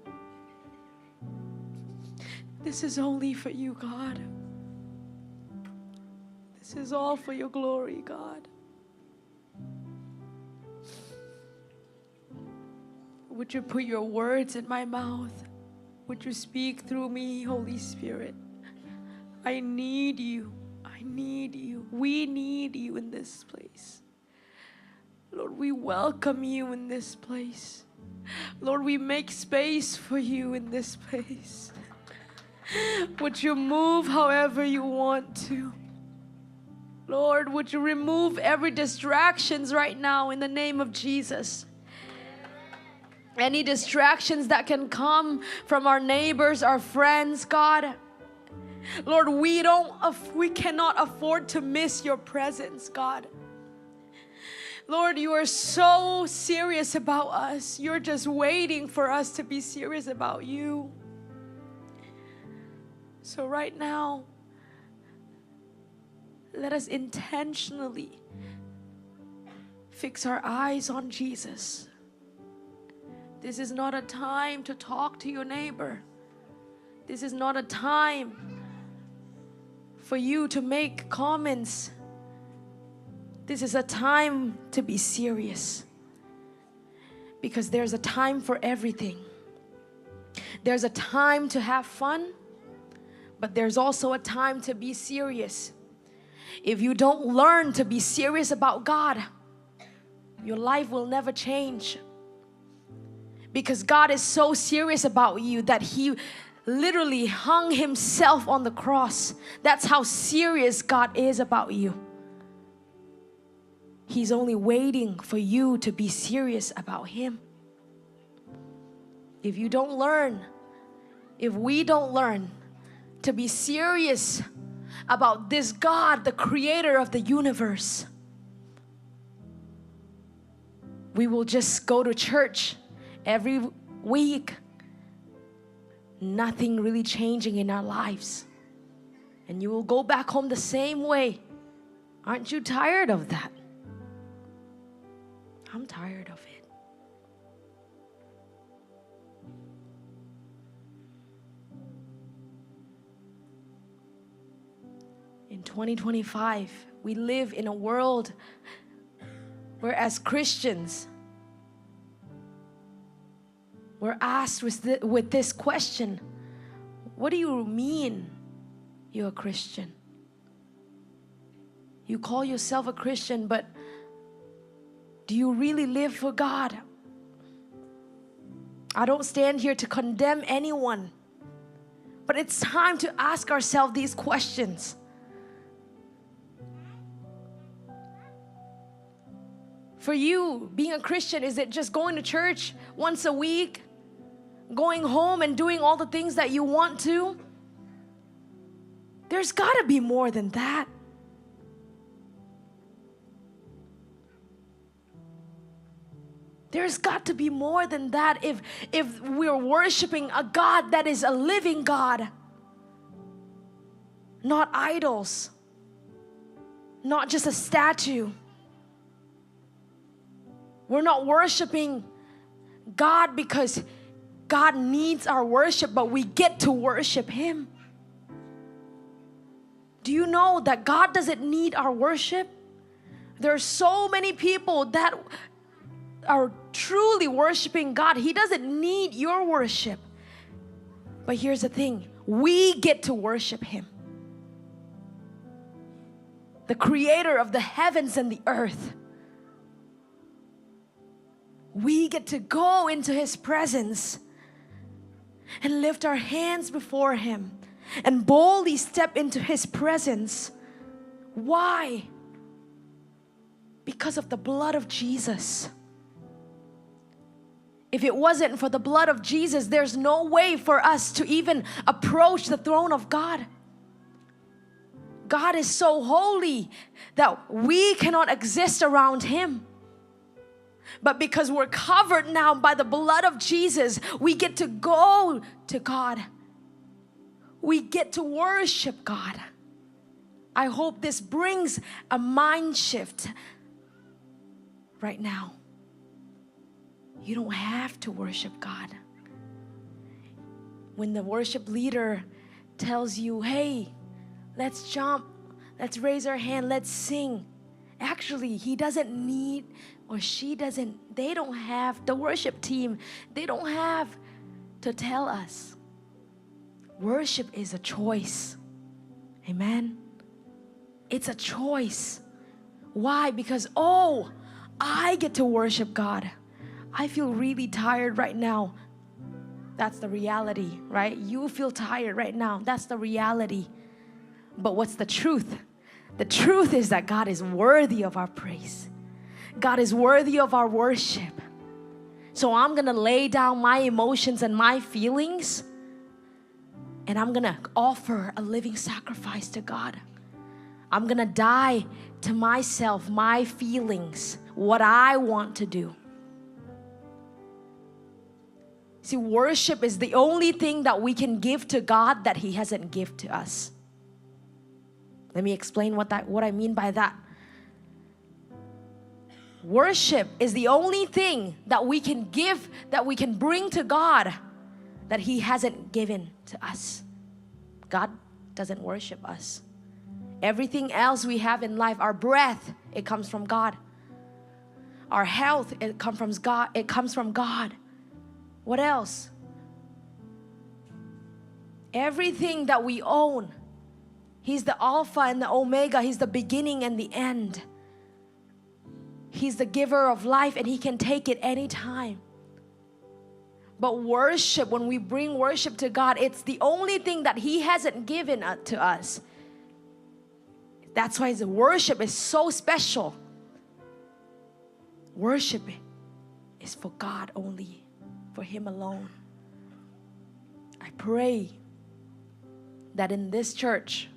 This is only for you, God. This is all for your glory, God. Would you put your words in my mouth? Would you speak through me, Holy Spirit? I need you. I need you. We need you in this place. Lord, we welcome you in this place. Lord, we make space for you in this place. Would you move however you want to? Lord, would you remove every distractions right now in the name of Jesus? Any distractions that can come from our neighbors, our friends, God. Lord, we cannot afford to miss your presence, God. Lord, you are so serious about us. You're just waiting for us to be serious about you. So right now, let us intentionally fix our eyes on Jesus. This is not a time to talk to your neighbor. This is not a time for you to make comments. This is a time to be serious. Because there's a time for everything. There's a time to have fun, but there's also a time to be serious. If you don't learn to be serious about God, your life will never change. Because God is so serious about you that He literally hung Himself on the cross. That's how serious God is about you. He's only waiting for you to be serious about Him. If you don't learn, if we don't learn to be serious about this God, the creator of the universe, we will just go to church every week, nothing really changing in our lives. And you will go back home the same way. Aren't you tired of that? I'm tired of it. In 2025, we live in a world where as Christians, we're asked with this question: what do you mean you're a Christian? You call yourself a Christian, but do you really live for God? I don't stand here to condemn anyone, but it's time to ask ourselves these questions. For you, being a Christian, is it just going to church once a week, going home and doing all the things that you want to? There's got to be more than that. There's got to be more than that if we're worshiping a God that is a living God, not idols, not just a statue. We're not worshiping God because God needs our worship, but we get to worship Him. Do you know that God doesn't need our worship? There are so many people that are truly worshiping God. He doesn't need your worship. But here's the thing, we get to worship Him. The creator of the heavens and the earth. We get to go into His presence and lift our hands before Him and boldly step into His presence. Why? Because of the blood of Jesus. If it wasn't for the blood of Jesus, there's no way for us to even approach the throne of God. God is so holy that we cannot exist around Him. But because we're covered now by the blood of Jesus, we get to go to God. We get to worship God. I hope this brings a mind shift right now. You don't have to worship God. When the worship leader tells you, hey, let's jump, let's raise our hand, let's sing. Actually, he doesn't need, or she doesn't, they don't have, the worship team, they don't have to tell us. Worship is a choice. Amen? It's a choice. Why? Because, I get to worship God. I feel really tired right now. That's the reality, right? You feel tired right now. That's the reality. But what's the truth? The truth is that God is worthy of our praise. God is worthy of our worship. So I'm gonna lay down my emotions and my feelings, and I'm gonna offer a living sacrifice to God. I'm gonna die to myself, my feelings, what I want to do. See, worship is the only thing that we can give to God that He hasn't given to us. Let me explain what I mean by that. Worship is the only thing that we can give, that we can bring to God that He hasn't given to us. God doesn't worship us. Everything else we have in life, our breath, it comes from God. Our health, it comes from God. It comes from God. What else? Everything that we own, He's the Alpha and the Omega. He's the beginning and the end. He's the giver of life, and He can take it anytime. But worship, when we bring worship to God, it's the only thing that He hasn't given to us. That's why the worship is so special. Worship is for God only, for Him alone. I pray that in this church,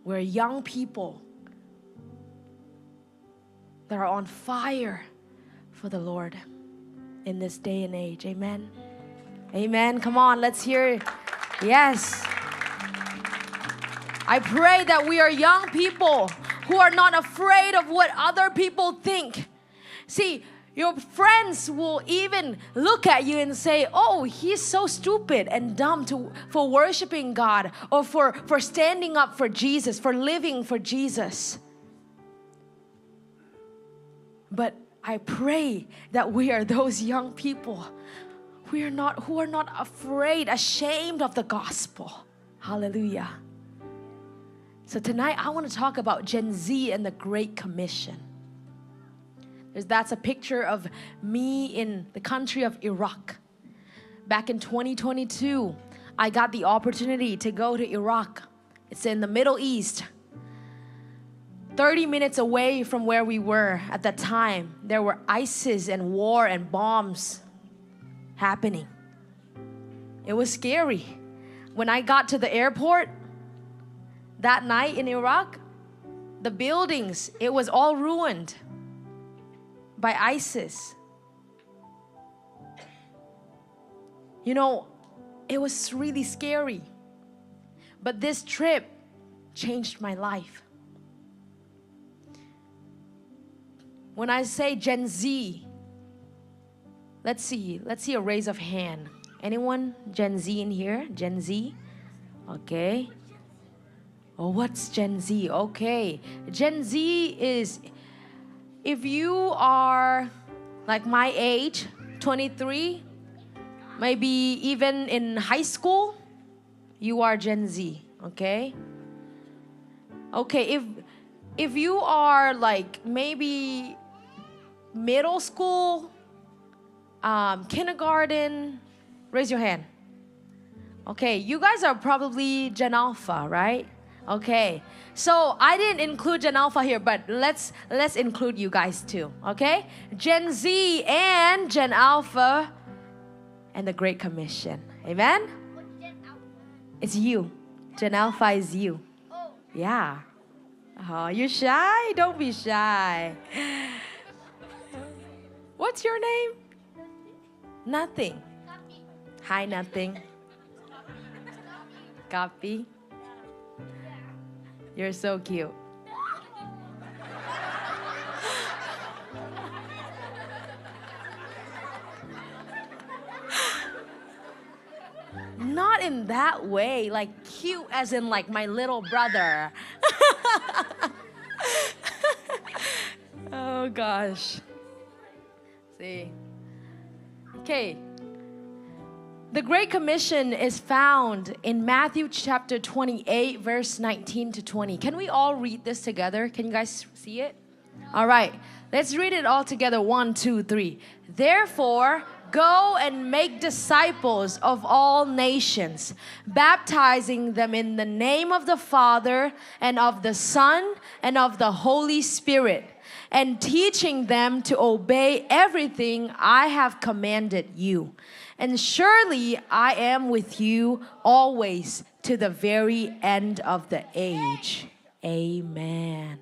we're young people that are on fire for the Lord in this day and age. Amen. Amen. Come on, let's hear it. Yes. I pray that we are young people who are not afraid of what other people think. See, your friends will even look at you and say, oh, he's so stupid and dumb for worshiping God, or for standing up for Jesus, for living for Jesus. But I pray that we are those young people who are not afraid, ashamed of the gospel. Hallelujah. So tonight I want to talk about Gen Z and the Great Commission. That's a picture of me in the country of Iraq. Back in 2022, I got the opportunity to go to Iraq. It's in the Middle East. 30 minutes away from where we were at that time, there were ISIS and war and bombs happening. It was scary. When I got to the airport that night in Iraq, the buildings, it was all ruined by ISIS. You know, it was really scary. But this trip changed my life. When I say Gen Z, let's see a raise of hand. Anyone Gen Z in here? Gen Z? Okay. Oh, what's Gen Z? Okay. Gen Z is, if you are like my age, 23, maybe even in high school, you are Gen Z, okay? Okay, if you are like maybe middle school, kindergarten, raise your hand. Okay, you guys are probably Gen Alpha, right? Okay, so I didn't include Gen Alpha here, but let's include you guys too, okay? Gen Z and Gen Alpha and the Great Commission. Amen? It's you. Gen Alpha is you. Yeah. Oh, you're shy? Don't be shy. What's your name? Nothing. Hi, nothing. Copy. You're so cute. Not in that way, like cute as in like my little brother. Oh gosh. See. Okay. The Great Commission is found in Matthew chapter 28, verse 19 to 20. Can we all read this together? Can you guys see it? All right. Let's read it all together. 1, 2, 3. Therefore, go and make disciples of all nations, baptizing them in the name of the Father and of the Son and of the Holy Spirit, and teaching them to obey everything I have commanded you. And surely I am with you always to the very end of the age. Amen.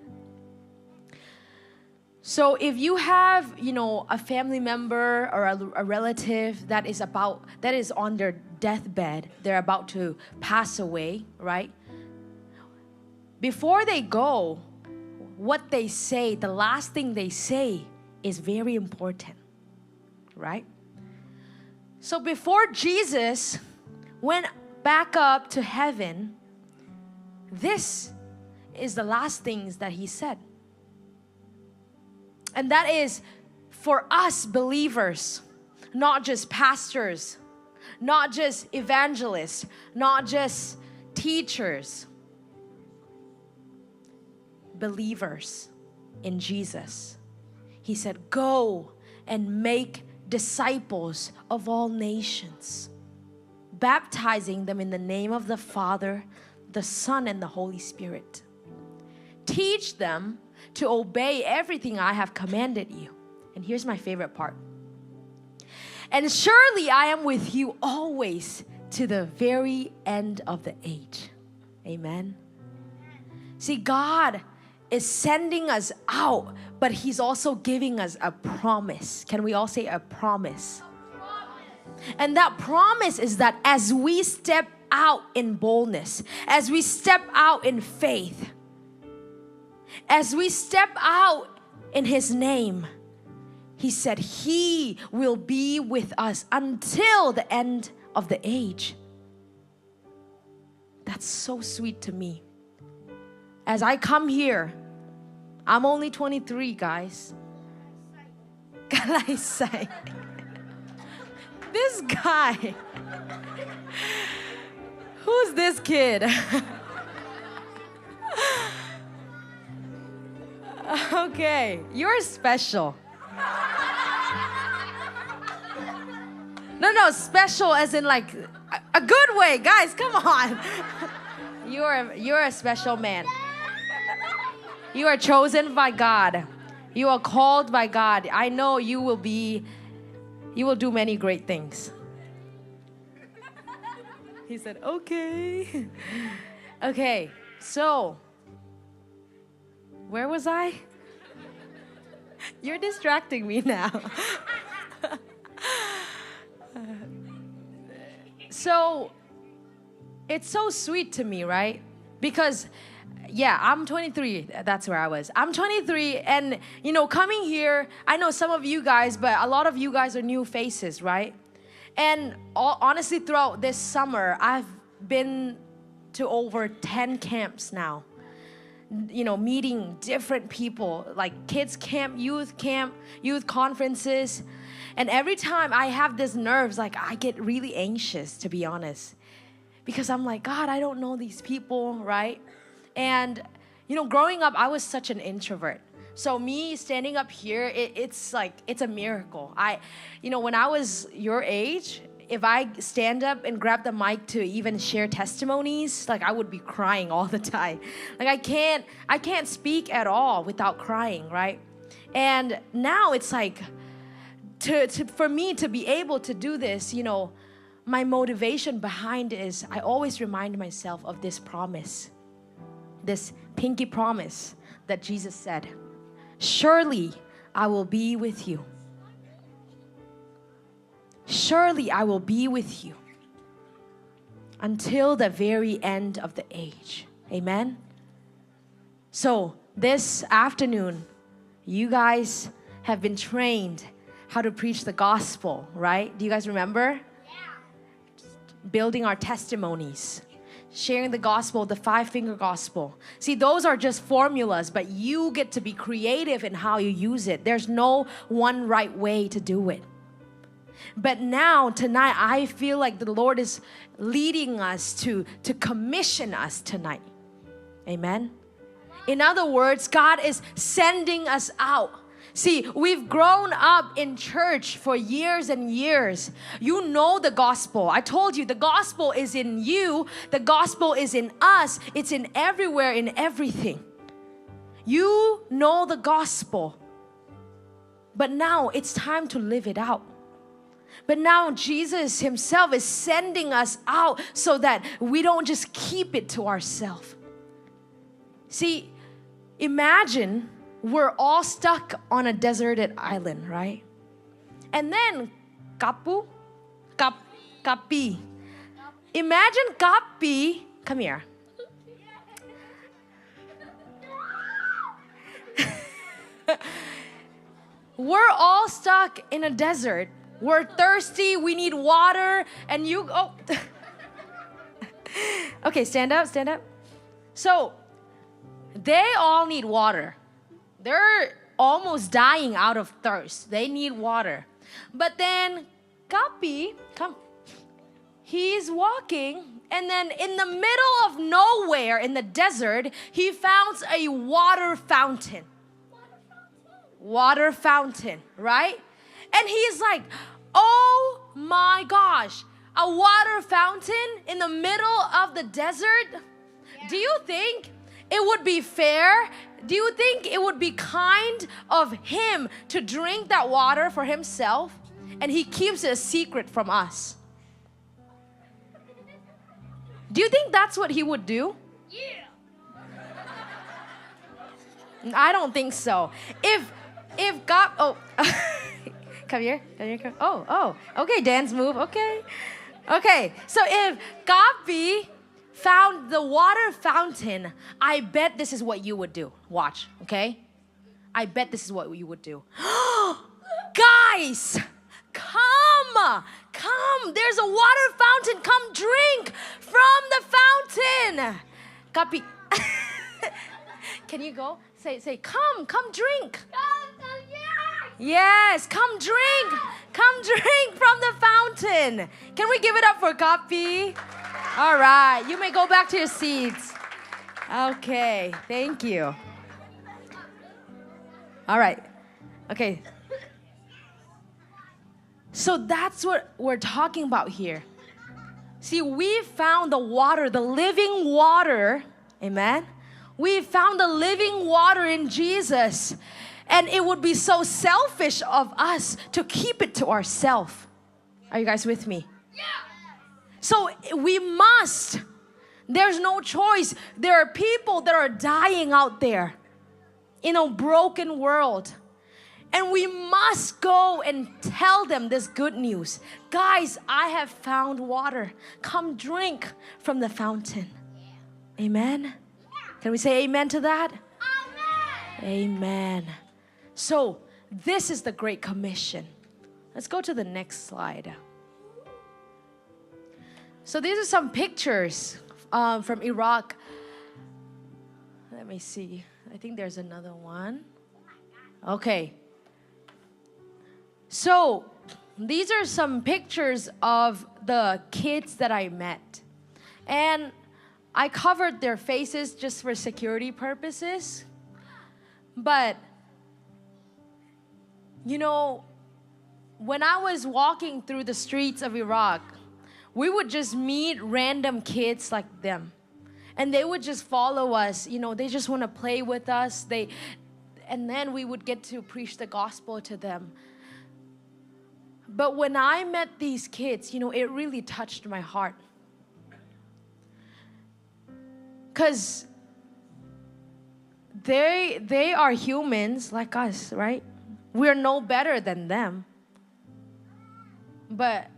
So if you have, a family member or a relative that is on their deathbed, they're about to pass away, right? Before they go, what they say, the last thing they say is very important, right? So before Jesus went back up to heaven, this is the last things that he said. And that is for us believers, not just pastors, not just evangelists, not just teachers, believers in Jesus. He said, go and make disciples of all nations, baptizing them in the name of the Father, the Son, and the Holy Spirit. Teach them to obey everything I have commanded you. And here's my favorite part. And surely I am with you always to the very end of the age. Amen. See, God is sending us out, but He's also giving us a promise. Can we all say a promise? And that promise is that as we step out in boldness, as we step out in faith, as we step out in His name, He said He will be with us until the end of the age. That's so sweet to me. As I come here, I'm only 23, guys. Kalaisay. This guy. Who's this kid? Okay, you're special. No, special as in like a good way, guys. Come on. You're a special man. You are chosen by God. You are called by God. I know you will do many great things. He said, okay. Okay, so where was I? You're distracting me now. So it's so sweet to me, right? Because I'm 23. That's where I was. I'm 23, and coming here, I know some of you guys, but a lot of you guys are new faces, right? And honestly, throughout this summer, I've been to over 10 camps now. Meeting different people, like kids camp, youth conferences. And every time I have this nerves, like I get really anxious, to be honest. Because I'm like, God, I don't know these people, right? And, growing up, I was such an introvert. So me standing up here, it's a miracle. When I was your age, if I stand up and grab the mic to even share testimonies, like I would be crying all the time. Like I can't speak at all without crying, right? And now it's like, for me to be able to do this, my motivation behind it is I always remind myself of this promise, this pinky promise that Jesus said, surely I will be with you. Surely I will be with you until the very end of the age. Amen? So this afternoon, you guys have been trained how to preach the gospel, right? Do you guys remember? Yeah. Building our testimonies, sharing the gospel, the 5-finger gospel. See, those are just formulas, but you get to be creative in how you use it. There's no one right way to do it. But now, tonight, I feel like the Lord is leading us to commission us tonight. Amen? In other words, God is sending us out. See, we've grown up in church for years and years. You know the gospel. I told you, the gospel is in you. The gospel is in us. It's in everywhere, in everything. You know the gospel. But now it's time to live it out. But now Jesus Himself is sending us out so that we don't just keep it to ourselves. See, imagine we're all stuck on a deserted island, right? And then Kapi. Imagine Kapi. Come here. We're all stuck in a desert. We're thirsty. We need water. And you go. Okay, stand up. So, they all need water. They're almost dying out of thirst. They need water. But then, Kapi, come. He's walking, and then in the middle of nowhere in the desert, he found a water fountain. Water fountain, right? And he's like, oh my gosh, a water fountain in the middle of the desert? Do you think it would be fair? Do you think it would be kind of him to drink that water for himself? And he keeps it a secret from us. Do you think that's what he would do? Yeah. I don't think so. If God, come here. Oh, okay, dance move, okay. So if Kapi found the water fountain, I bet this is what you would do. Watch, okay? I bet this is what you would do. Guys, come. There's a water fountain. Come drink from the fountain. Kapi, can you go? Say, come drink. Yes, come drink from the fountain. Can we give it up for Kapi? All right, you may go back to your seats. Okay, thank you. All right, okay. So that's what we're talking about here. See, we found the water, the living water, amen? We found the living water in Jesus. And it would be so selfish of us to keep it to ourselves. Are you guys with me? Yeah. So we must. There's no choice. There are people that are dying out there in a broken world. And we must go and tell them this good news. Guys, I have found water. Come drink from the fountain. Amen? Can we say amen to that? Amen. So, this is the Great Commission. Let's go to the next slide. So, these are some pictures from Iraq. Let me see. I think there's another one. Okay. So, these are some pictures of the kids that I met. And I covered their faces just for security purposes. But, you know, when I was walking through the streets of Iraq, we would just meet random kids like them. And they would just follow us. You know, they just want to play with us. And then we would get to preach the gospel to them. But when I met these kids, you know, it really touched my heart. Because they are humans like us, right? We're no better than them. But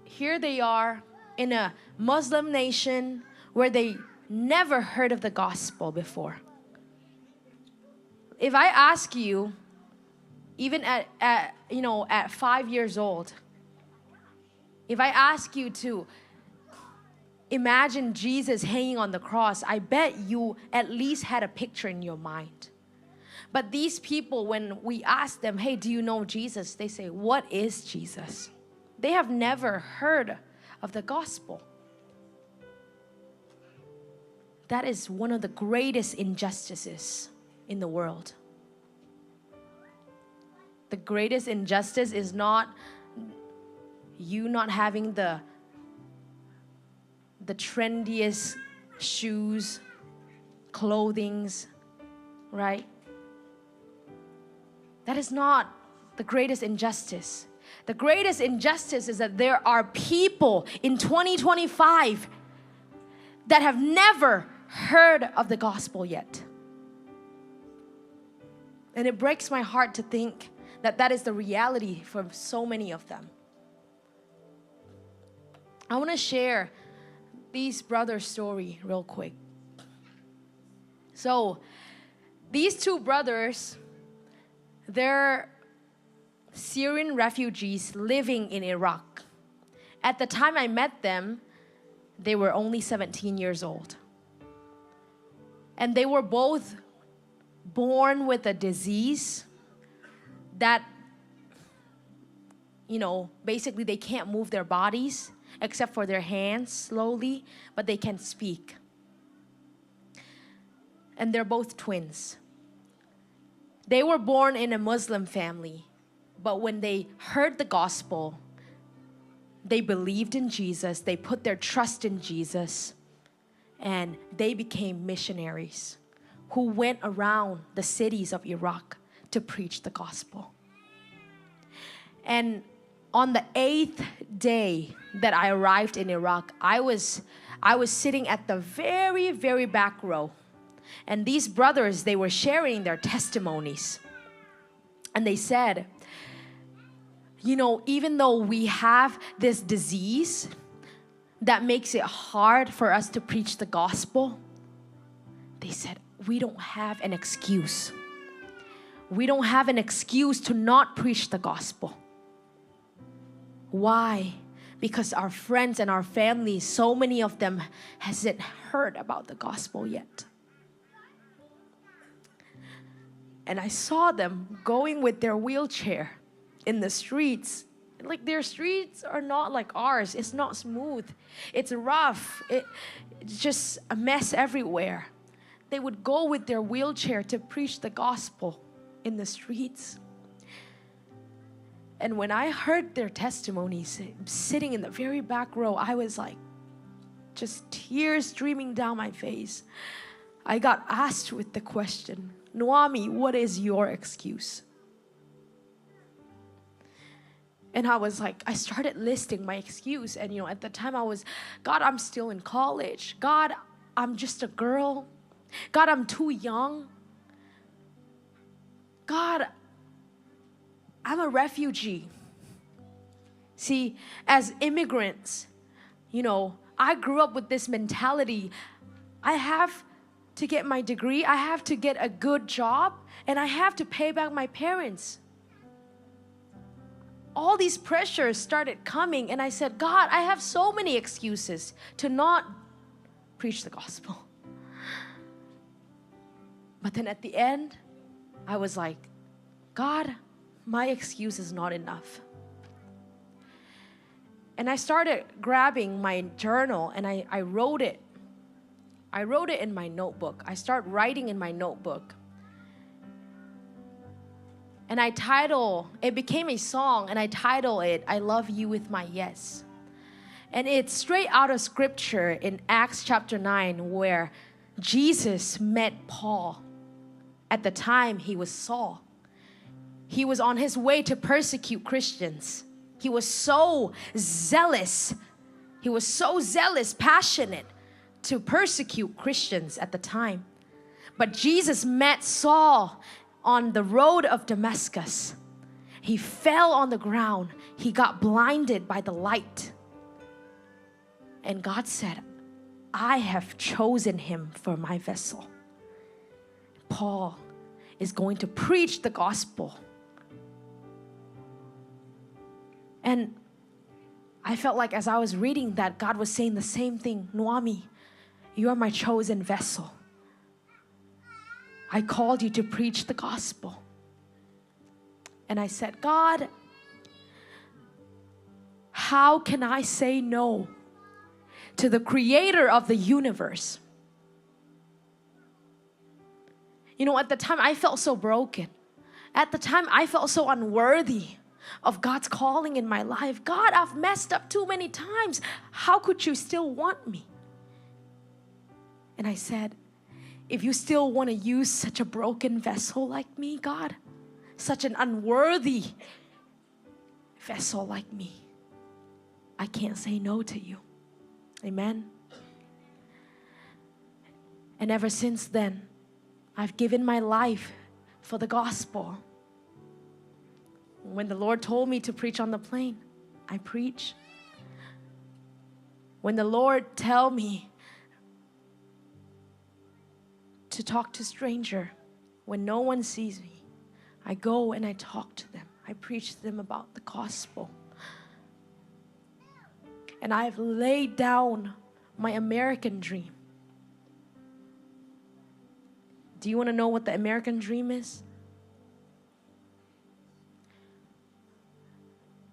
here they are in a Muslim nation where they never heard of the gospel before. If I ask you, even at 5 years old, if I ask you to imagine Jesus hanging on the cross, I bet you at least had a picture in your mind. But these people, when we ask them, hey, do you know Jesus? They say, what is Jesus? They have never heard of the gospel. That is one of the greatest injustices in the world. The greatest injustice is not you not having the trendiest shoes, clothings, right? That is not the greatest injustice. The greatest injustice is that there are people in 2025 that have never heard of the gospel yet. And it breaks my heart to think that that is the reality for so many of them. I want to share these brothers' story real quick. So, these two brothers, they're Syrian refugees living in Iraq. At the time I met them, they were only 17 years old. And they were both born with a disease that, basically they can't move their bodies except for their hands slowly, but they can speak. And they're both twins. They were born in a Muslim family, but when they heard the gospel, they believed in Jesus, they put their trust in Jesus, and they became missionaries who went around the cities of Iraq to preach the gospel. And on the 8th day that I arrived in Iraq, I was sitting at the very, very back row. And these brothers, they were sharing their testimonies. And they said, even though we have this disease that makes it hard for us to preach the gospel, they said, we don't have an excuse. We don't have an excuse to not preach the gospel. Why? Because our friends and our families, so many of them hasn't heard about the gospel yet. And I saw them going with their wheelchair in the streets. Like their streets are not like ours. It's not smooth. It's rough. It's just a mess everywhere. They would go with their wheelchair to preach the gospel in the streets. And when I heard their testimonies, sitting in the very back row, I was like, just tears streaming down my face. I got asked with the question, Nuami, what is your excuse? And I was like, I started listing my excuse. And at the time I was, God, I'm still in college. God, I'm just a girl. God, I'm too young. God, I'm a refugee. See, as immigrants, I grew up with this mentality. I have to get my degree. I have to get a good job. And I have to pay back my parents. All these pressures started coming. And I said, God, I have so many excuses to not preach the gospel. But then at the end, I was like, God, my excuse is not enough. And I started grabbing my journal and I wrote it. I wrote it in my notebook. I started writing in my notebook. And it became a song, and I titled it, I Love You With My Yes. And it's straight out of scripture in Acts chapter 9, where Jesus met Paul. At the time, he was Saul. He was on his way to persecute Christians. He was so zealous. Passionate to persecute Christians at the time. But Jesus met Saul on the road of Damascus. He fell on the ground. He got blinded by the light. And God said, I have chosen him for my vessel. Paul is going to preach the gospel. And I felt like as I was reading that, God was saying the same thing. Nuami, you are my chosen vessel. I called you to preach the gospel. And I said, God, how can I say no to the creator of the universe? At the time I felt so broken. At the time I felt so unworthy of God's calling in my life. God, I've messed up too many times. How could you still want me? And I said, if you still want to use such a broken vessel like me, God, such an unworthy vessel like me, I can't say no to you. Amen. And ever since then, I've given my life for the gospel. When the Lord told me to preach on the plane, I preach. When the Lord tell me to talk to stranger, when no one sees me, I go and I talk to them. I preach to them about the gospel. And I've laid down my American dream. Do you want to know what the American dream is?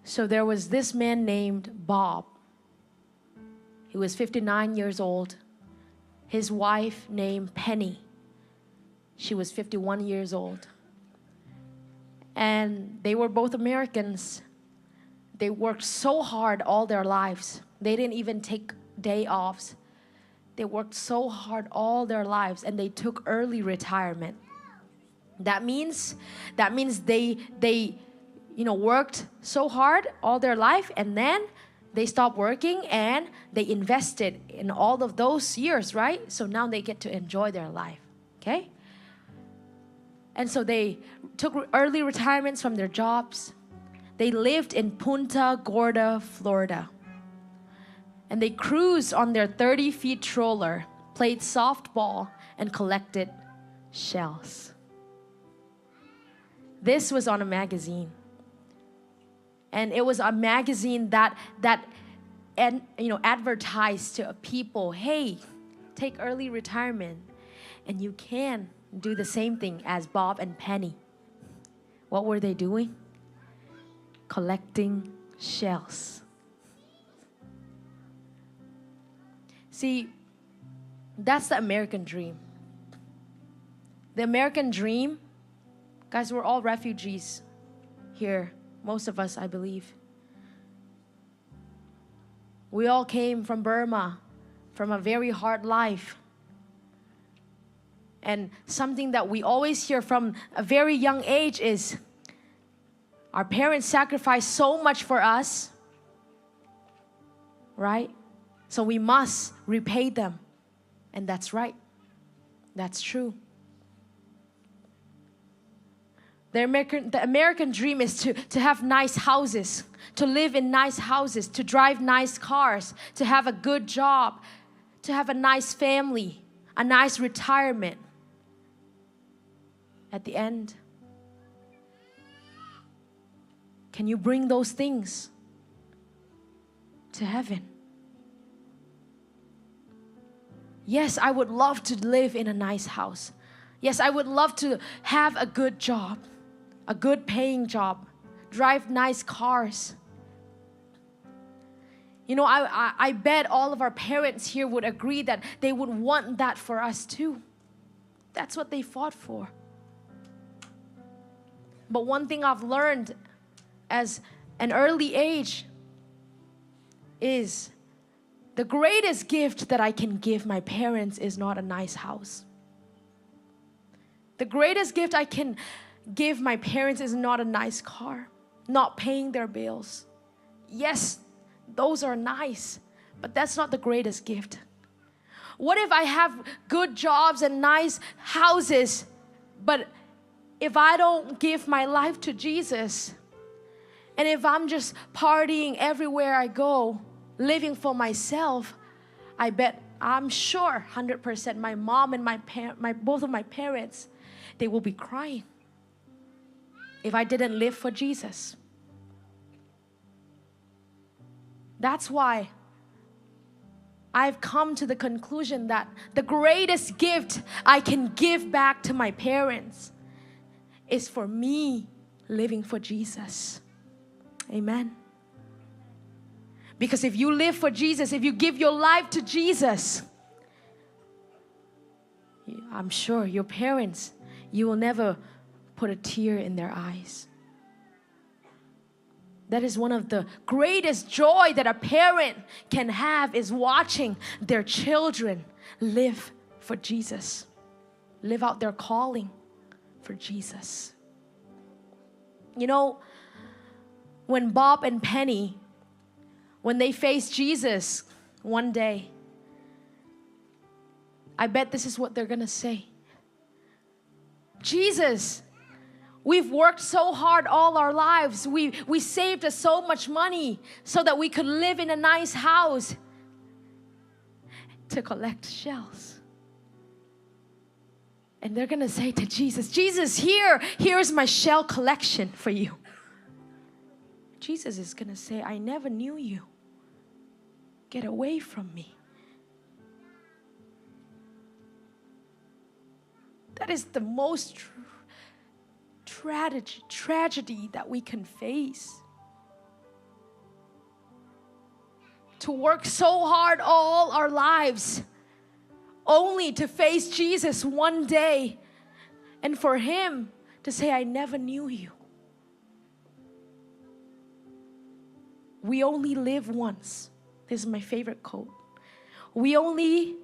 So there was this man named Bob. He was 59 years old. His wife named Penny. She was 51 years old. And they were both Americans. They worked so hard all their lives. They didn't even take day offs. They worked so hard all their lives, and they took early retirement. That means they worked so hard all their life, and then they stopped working and they invested in all of those years, right? So now they get to enjoy their life, okay? And so they took early retirements from their jobs. They lived in Punta Gorda, Florida. And they cruised on their 30-feet trawler, played softball, and collected shells. This was on a magazine. And it was a magazine that advertised to people, hey, take early retirement, and you can do the same thing as Bob and Penny. What were they doing? Collecting shells. See, that's the American dream. The American dream, guys, we're all refugees here. Most of us, I believe. We all came from Burma, from a very hard life. And something that we always hear from a very young age is our parents sacrificed so much for us, right? So we must repay them. And that's right. That's true. The American dream is to have nice houses, to live in nice houses, to drive nice cars, to have a good job, to have a nice family, a nice retirement. At the end, can you bring those things to heaven? Yes, I would love to live in a nice house. Yes, I would love to have a good job, a good paying job, drive nice cars. You know, I bet all of our parents here would agree that they would want that for us too. That's what they fought for. But one thing I've learned as an early age is the greatest gift that I can give my parents is not a nice house. The greatest gift I can give my parents is not a nice car, not paying their bills. Yes, those are nice, but that's not the greatest gift. What if I have good jobs and nice houses, but if I don't give my life to Jesus, and if I'm just partying everywhere I go, living for myself, I'm sure 100% my mom and both of my parents, they will be crying if I didn't live for Jesus. That's why I've come to the conclusion that the greatest gift I can give back to my parents is for me living for Jesus. Amen. Because if you live for Jesus, if you give your life to Jesus, I'm sure your parents, you will never put a tear in their eyes. That is one of the greatest joy that a parent can have, is watching their children live for Jesus, live out their calling for Jesus. You know, when Bob and Penny, when they faced Jesus one day, I bet this is what they're gonna say. Jesus, We've worked so hard all our lives. We saved us so much money so that we could live in a nice house to collect shells. And they're going to say to Jesus, Jesus, here's my shell collection for you. Jesus is going to say, I never knew you. Get away from me. That is the most tragedy that we can face. To work so hard all our lives only to face Jesus one day and for Him to say, I never knew you. We only live once. This is my favorite quote. We only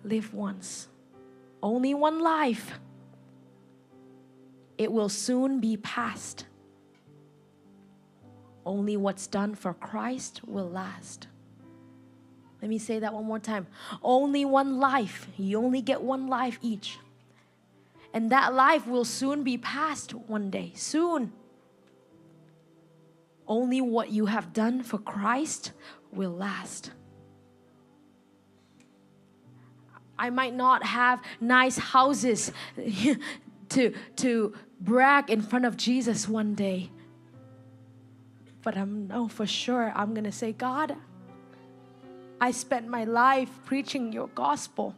live once. Only one life. It will soon be past. Only what's done for Christ will last. Let me say that one more time. Only one life. You only get one life each. And that life will soon be past one day. Soon. Only what you have done for Christ will last. I might not have nice houses to brag in front of Jesus one day. But I know for sure I'm going to say, God, I spent my life preaching your gospel.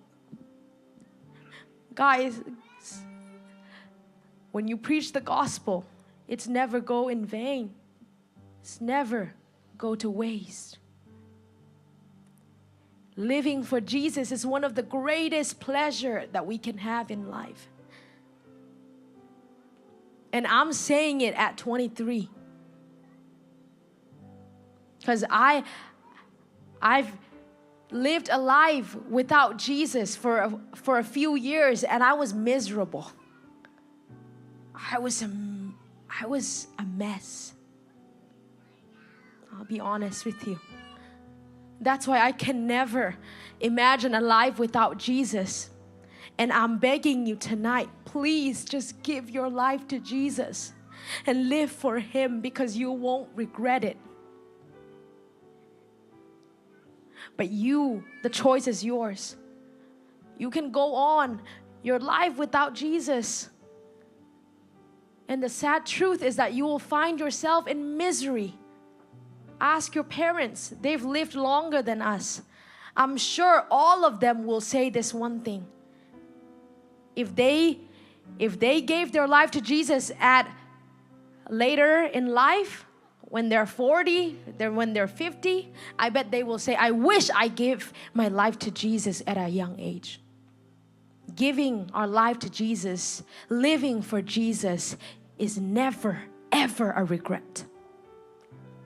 Guys, when you preach the gospel, it's never go in vain. It's never go to waste. Living for Jesus is one of the greatest pleasure that we can have in life. And I'm saying it at 23. Because I've lived a life without Jesus for a few years, and I was miserable. I was a mess. I'll be honest with you. That's why I can never imagine a life without Jesus. And I'm begging you tonight, please just give your life to Jesus and live for Him, because you won't regret it. But the choice is yours. You can go on your life without Jesus. And the sad truth is that you will find yourself in misery. Ask your parents. They've lived longer than us. I'm sure all of them will say this one thing. If they gave their life to Jesus at later in life, when they're 40, when they're 50, I bet they will say, I wish I gave my life to Jesus at a young age. Giving our life to Jesus, living for Jesus is never, ever a regret.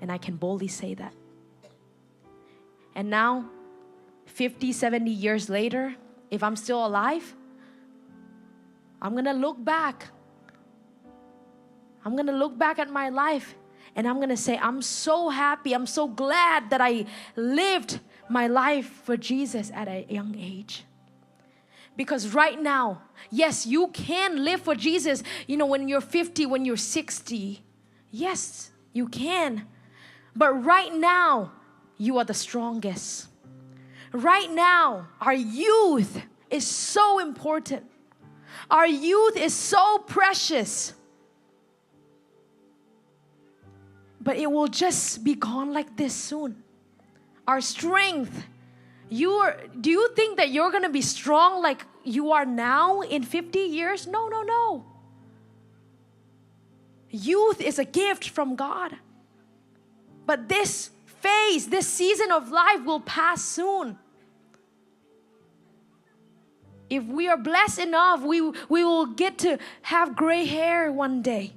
And I can boldly say that. And now, 50, 70 years later, if I'm still alive, I'm going to look back. I'm going to look back at my life, and I'm going to say, I'm so happy, I'm so glad that I lived my life for Jesus at a young age. Because right now, yes, you can live for Jesus, when you're 50, when you're 60. Yes, you can. But right now, you are the strongest. Right now, our youth is so important. Our youth is so precious. But it will just be gone like this soon. Our strength. Do you think that you're going to be strong like you are now in 50 years? No. Youth is a gift from God. But this phase, this season of life will pass soon. If we are blessed enough, we will get to have gray hair one day.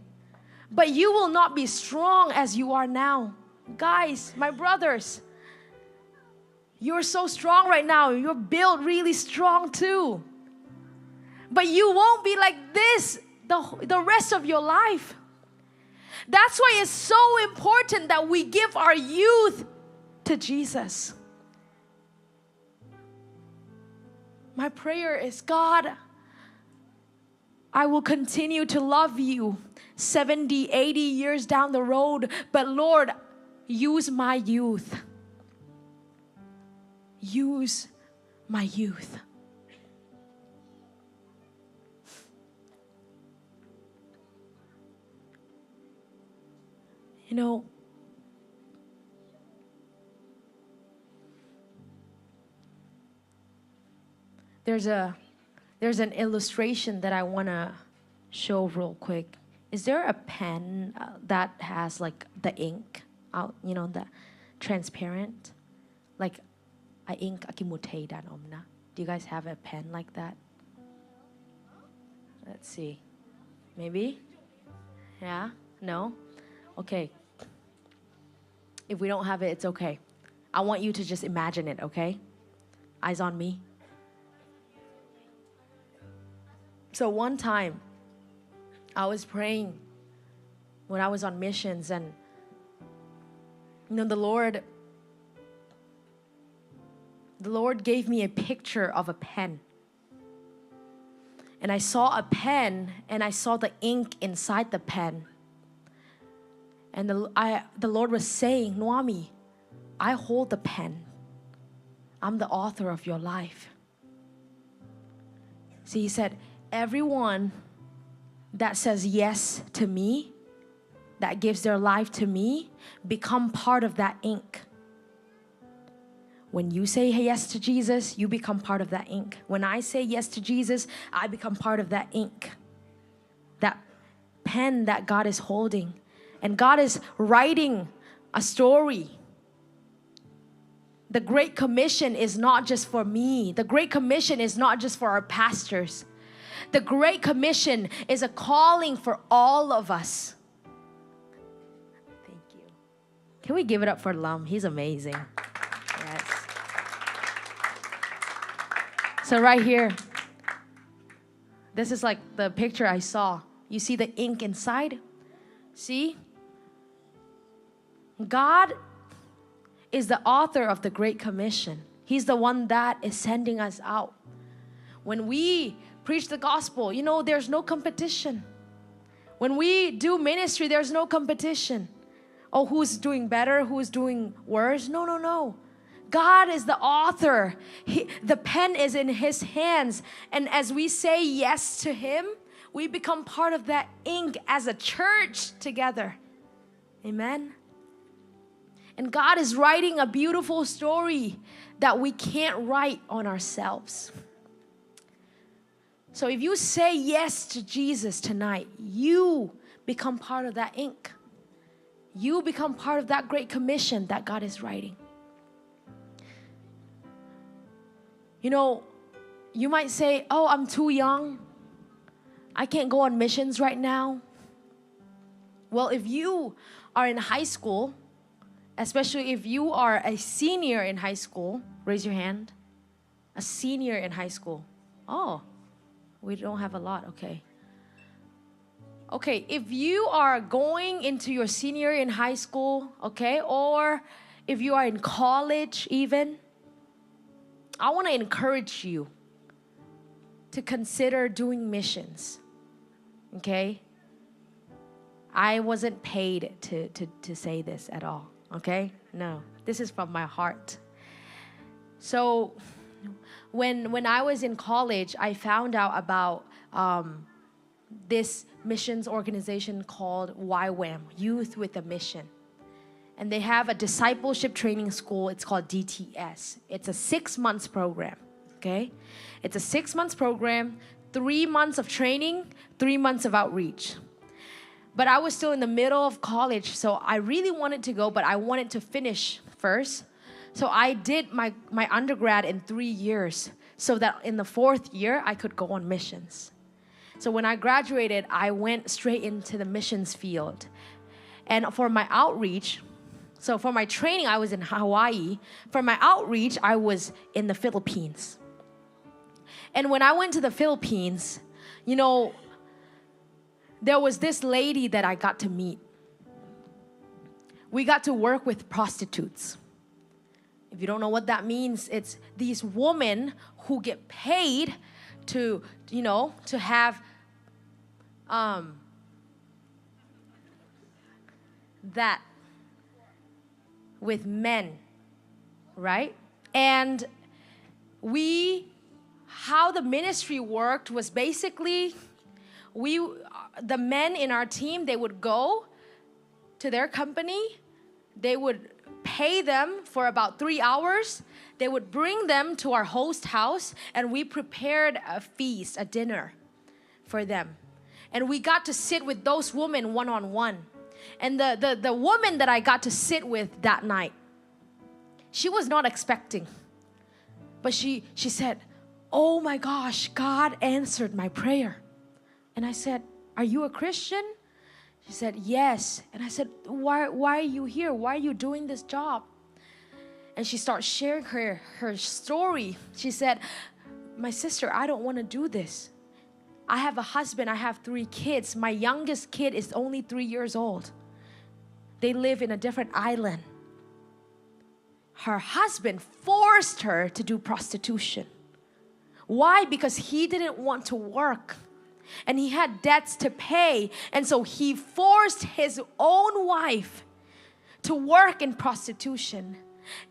But you will not be strong as you are now. Guys, my brothers, you're so strong right now. You're built really strong too. But you won't be like this the rest of your life. That's why it's so important that we give our youth to Jesus. My prayer is, God, I will continue to love you 70, 80 years down the road. But Lord, use my youth. Use my youth. You know, there's an illustration that I want to show real quick. Is there a pen that has like the ink out, you know, the transparent? Like a ink akimutei dan omna. Do you guys have a pen like that? Let's see. Maybe? Yeah? No? Okay. If we don't have it, it's okay. I want you to just imagine it, okay? Eyes on me. So one time, I was praying when I was on missions, and you know, the Lord gave me a picture of a pen. And I saw a pen, and I saw the ink inside the pen. And the Lord was saying, Nuami, I hold the pen. I'm the author of your life. See, he said, everyone that says yes to me, that gives their life to me, become part of that ink. When you say yes to Jesus, you become part of that ink. When I say yes to Jesus, I become part of that ink. That pen that God is holding. And God is writing a story. The Great Commission is not just for me. The Great Commission is not just for our pastors. The Great Commission is a calling for all of us. Thank you. Can we give it up for Lam? He's amazing. Yes. So right here, this is like the picture I saw. You see the ink inside? See? God is the author of the Great Commission. He's the one that is sending us out. When we preach the gospel, you know, there's no competition. When we do ministry, there's no competition. Oh, who's doing better? Who's doing worse? No, no, no. God is the author. The pen is in His hands. And as we say yes to Him, we become part of that ink as a church together. Amen. And God is writing a beautiful story that we can't write on ourselves. So if you say yes to Jesus tonight, you become part of that ink. You become part of that Great Commission that God is writing. You know, you might say, oh, I'm too young. I can't go on missions right now. Well, if you are in high school, especially if you are a senior in high school, raise your hand. A senior in high school. Oh, we don't have a lot, okay. Okay, if you are going into your senior in high school, okay, or if you are in college even, I want to encourage you to consider doing missions, okay? I wasn't paid to say this at all. Okay? No. This is from my heart. So when I was in college, I found out about this missions organization called YWAM, Youth with a Mission. And they have a discipleship training school. It's called DTS. It's a 6 months program. Okay? It's a 6 months program, 3 months of training, 3 months of outreach. But I was still in the middle of college, so I really wanted to go, but I wanted to finish first. So I did my undergrad in 3 years, so that in the 4th year, I could go on missions. So when I graduated, I went straight into the missions field. And for my outreach, so for my training, I was in Hawaii. For my outreach, I was in the Philippines. And when I went to the Philippines, you know, there was this lady that I got to meet. We got to work with prostitutes. If you don't know what that means, it's these women who get paid to, you know, to have that with men, right? And how the ministry worked was basically the men in our team, they would go to their company, they would pay them for about 3 hours, they would bring them to our host house, and we prepared a feast, a dinner for them. And we got to sit with those women one-on-one. And the woman that I got to sit with that night, she was not expecting. But she said, "Oh my gosh, God answered my prayer." And I said, "Are you a Christian?" She said, "Yes." And I said, why are you here? Why are you doing this job?" And she started sharing her story. She said, "My sister, I don't want to do this. I have a husband, I have 3 kids. My youngest kid is only 3 years old. They live in a different island." Her husband forced her to do prostitution. Why? Because he didn't want to work. And he had debts to pay. And so he forced his own wife to work in prostitution.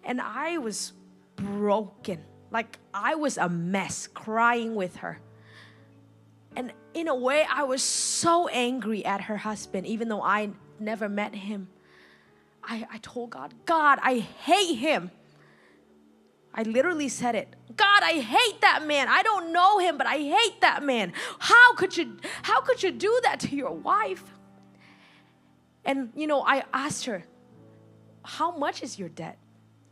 And I was broken. Like I was a mess, crying with her. And in a way, I was so angry at her husband, even though I never met him. I told God, "God, I hate him." I literally said it. "God, I hate that man. I don't know him, but I hate that man. How could you do that to your wife?" And I asked her, "How much is your debt?"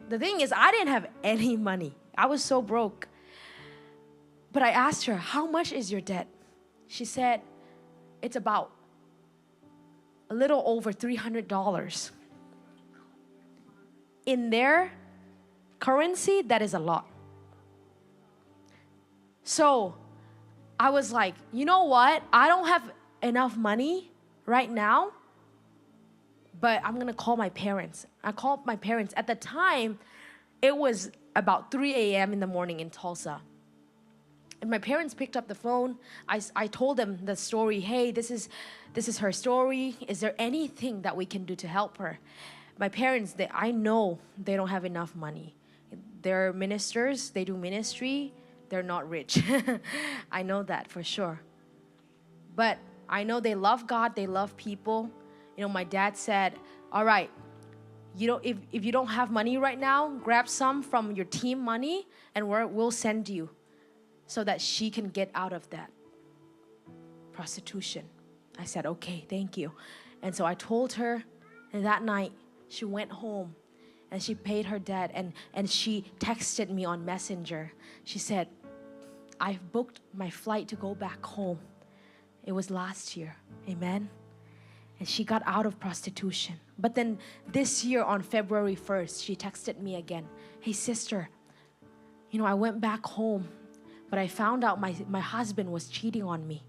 The thing is, I didn't have any money. I was so broke. But I asked her, "How much is your debt?" She said, "It's about a little over $300. In their currency, that is a lot. So I was like, you know what? I don't have enough money right now, but I'm going to call my parents. I called my parents. At the time, it was about 3 a.m. in the morning in Tulsa. And my parents picked up the phone. I told them the story. "Hey, this is her story. Is there anything that we can do to help her?" My parents, I know they don't have enough money. They're ministers. They do ministry. They're not rich. I know that for sure. But I know they love God. They love people. My dad said, "All right, if you don't have money right now, grab some from your team money and we'll send you so that she can get out of that prostitution." I said, "Okay, thank you." And so I told her, and that night she went home and she paid her debt, and she texted me on Messenger. She said, "I've booked my flight to go back home." It was last year. Amen. And she got out of prostitution. But then this year on February 1st, she texted me again. "Hey sister, I went back home, but I found out my husband was cheating on me.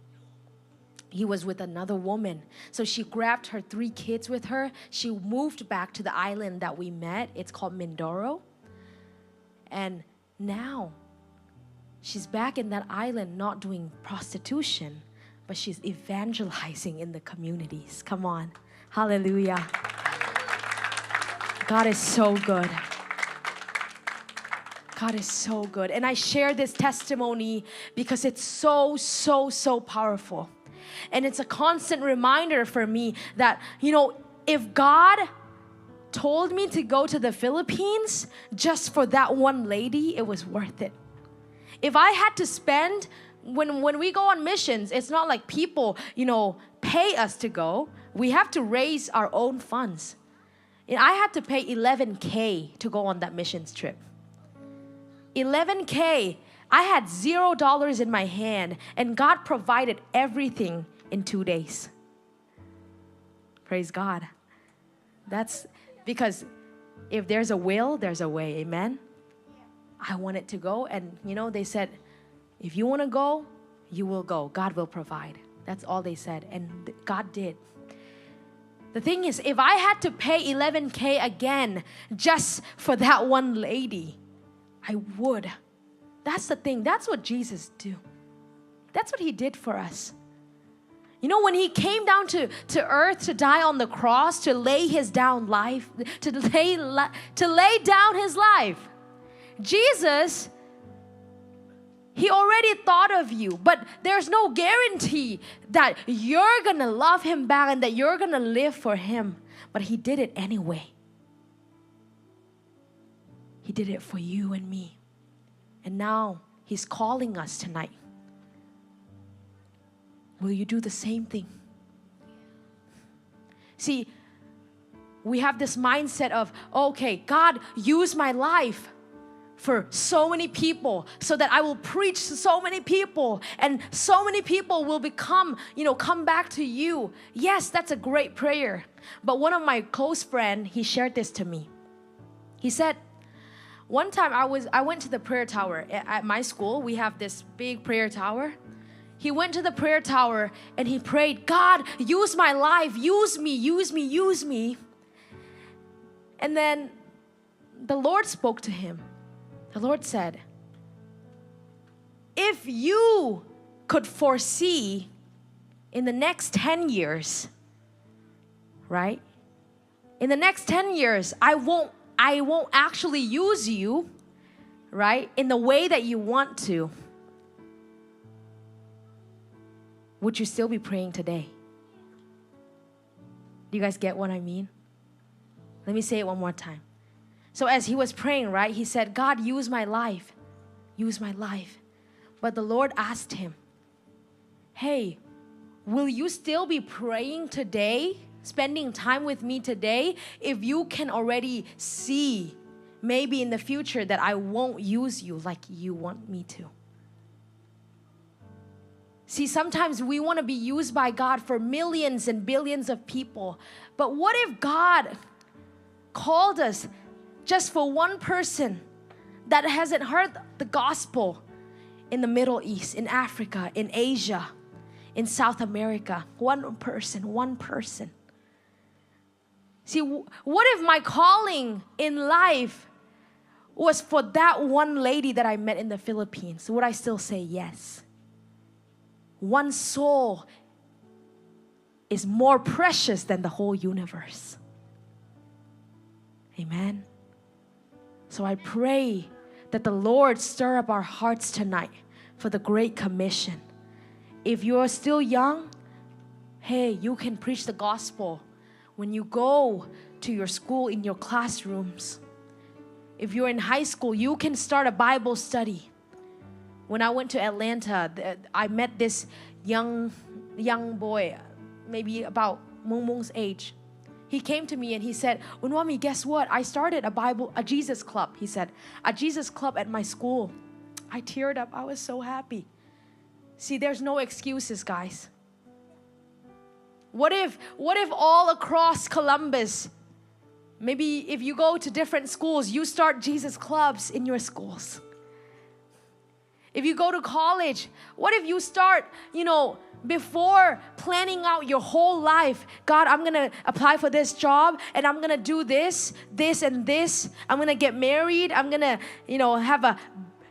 He was with another woman." So she grabbed her 3 kids with her. She moved back to the island that we met. It's called Mindoro. And now she's back in that island, not doing prostitution, but she's evangelizing in the communities. Come on. Hallelujah. God is so good. God is so good. And I share this testimony because it's so, so, so powerful. And it's a constant reminder for me that, if God told me to go to the Philippines just for that one lady, it was worth it. If I had to spend, when we go on missions, it's not like people, pay us to go. We have to raise our own funds. And I had to pay $11K to go on that missions trip. $11K. I had $0 in my hand, and God provided everything in 2 days. Praise God. That's because if there's a will, there's a way. Amen. I wanted to go, and they said, "If you want to go, you will go. God will provide." That's all they said, and God did. The thing is, if I had to pay $11K again just for that one lady, I would. That's the thing. That's what Jesus do. That's what he did for us. You know, when he came down to earth to die on the cross, to lay down his life, Jesus, he already thought of you, but there's no guarantee that you're gonna love him back and that you're gonna live for him. But he did it anyway. He did it for you and me. And now he's calling us tonight. Will you do the same thing? See, we have this mindset of, okay, God, use my life for so many people so that I will preach to so many people and so many people will become, come back to you. Yes, that's a great prayer. But one of my close friends, he shared this to me. He said, one time I went to the prayer tower at my school. We have this big prayer tower. He went to the prayer tower and he prayed, God, use my life, use me, use me, use me. And then the Lord spoke to him. The Lord said, if you could foresee in the next 10 years, right? In the next 10 years, I won't actually use you, right? In the way that you want to. Would you still be praying today? Do you guys get what I mean? Let me say it one more time. So as he was praying, right, he said, God, use my life. Use my life. But the Lord asked him, hey, will you still be praying today, spending time with me today, if you can already see maybe in the future that I won't use you like you want me to? See, sometimes we want to be used by God for millions and billions of people. But what if God called us just for one person that hasn't heard the gospel in the Middle East, in Africa, in Asia, in South America? One person. See, what if my calling in life was for that one lady that I met in the Philippines? Would I still say yes? One soul is more precious than the whole universe. Amen. So I pray that the Lord stir up our hearts tonight for the Great Commission. If you're still young, hey, you can preach the gospel when you go to your school, in your classrooms. If you're in high school, you can start a Bible study. When I went to Atlanta, I met this young boy, maybe about Mung's age. He came to me and he said, Nuami, guess what? I started a Jesus club. He said, a Jesus club at my school. I teared up. I was so happy. See, there's no excuses, guys. What if all across Columbus, maybe if you go to different schools, you start Jesus clubs in your schools? If you go to college, what if you start, before planning out your whole life, God, I'm going to apply for this job and I'm going to do this, and this. I'm going to get married. I'm going to, have a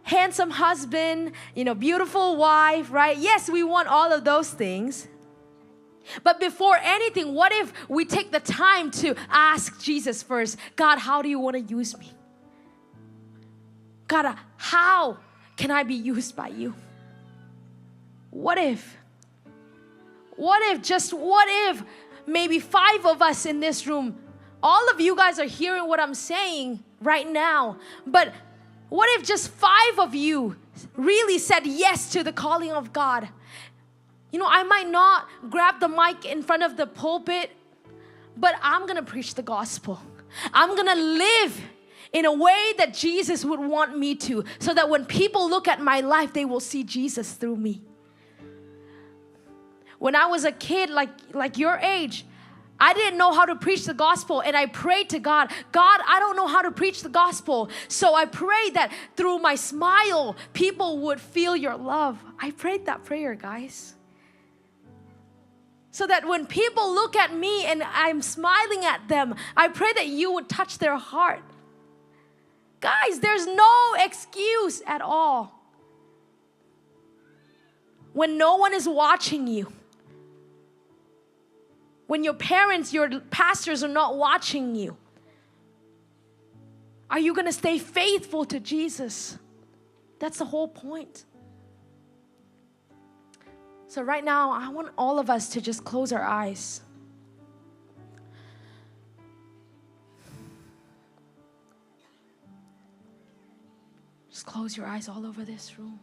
handsome husband, beautiful wife, right? Yes, we want all of those things. But before anything, what if we take the time to ask Jesus first, God, how do you want to use me? God, how can I be used by you? What if maybe 5 of us in this room, all of you guys are hearing what I'm saying right now, but what if just 5 of you really said yes to the calling of God? I might not grab the mic in front of the pulpit, but I'm going to preach the gospel. I'm going to live in a way that Jesus would want me to, so that when people look at my life, they will see Jesus through me. When I was a kid, like your age, I didn't know how to preach the gospel, and I prayed to God, I don't know how to preach the gospel. So I prayed that through my smile, people would feel your love. I prayed that prayer, guys. So that when people look at me and I'm smiling at them, I pray that you would touch their heart. Guys, there's no excuse at all. When no one is watching you, When your parents, your pastors are not watching you, are you going to stay faithful to Jesus? That's the whole point. So right now, I want all of us to just close our eyes. Just close your eyes all over this room.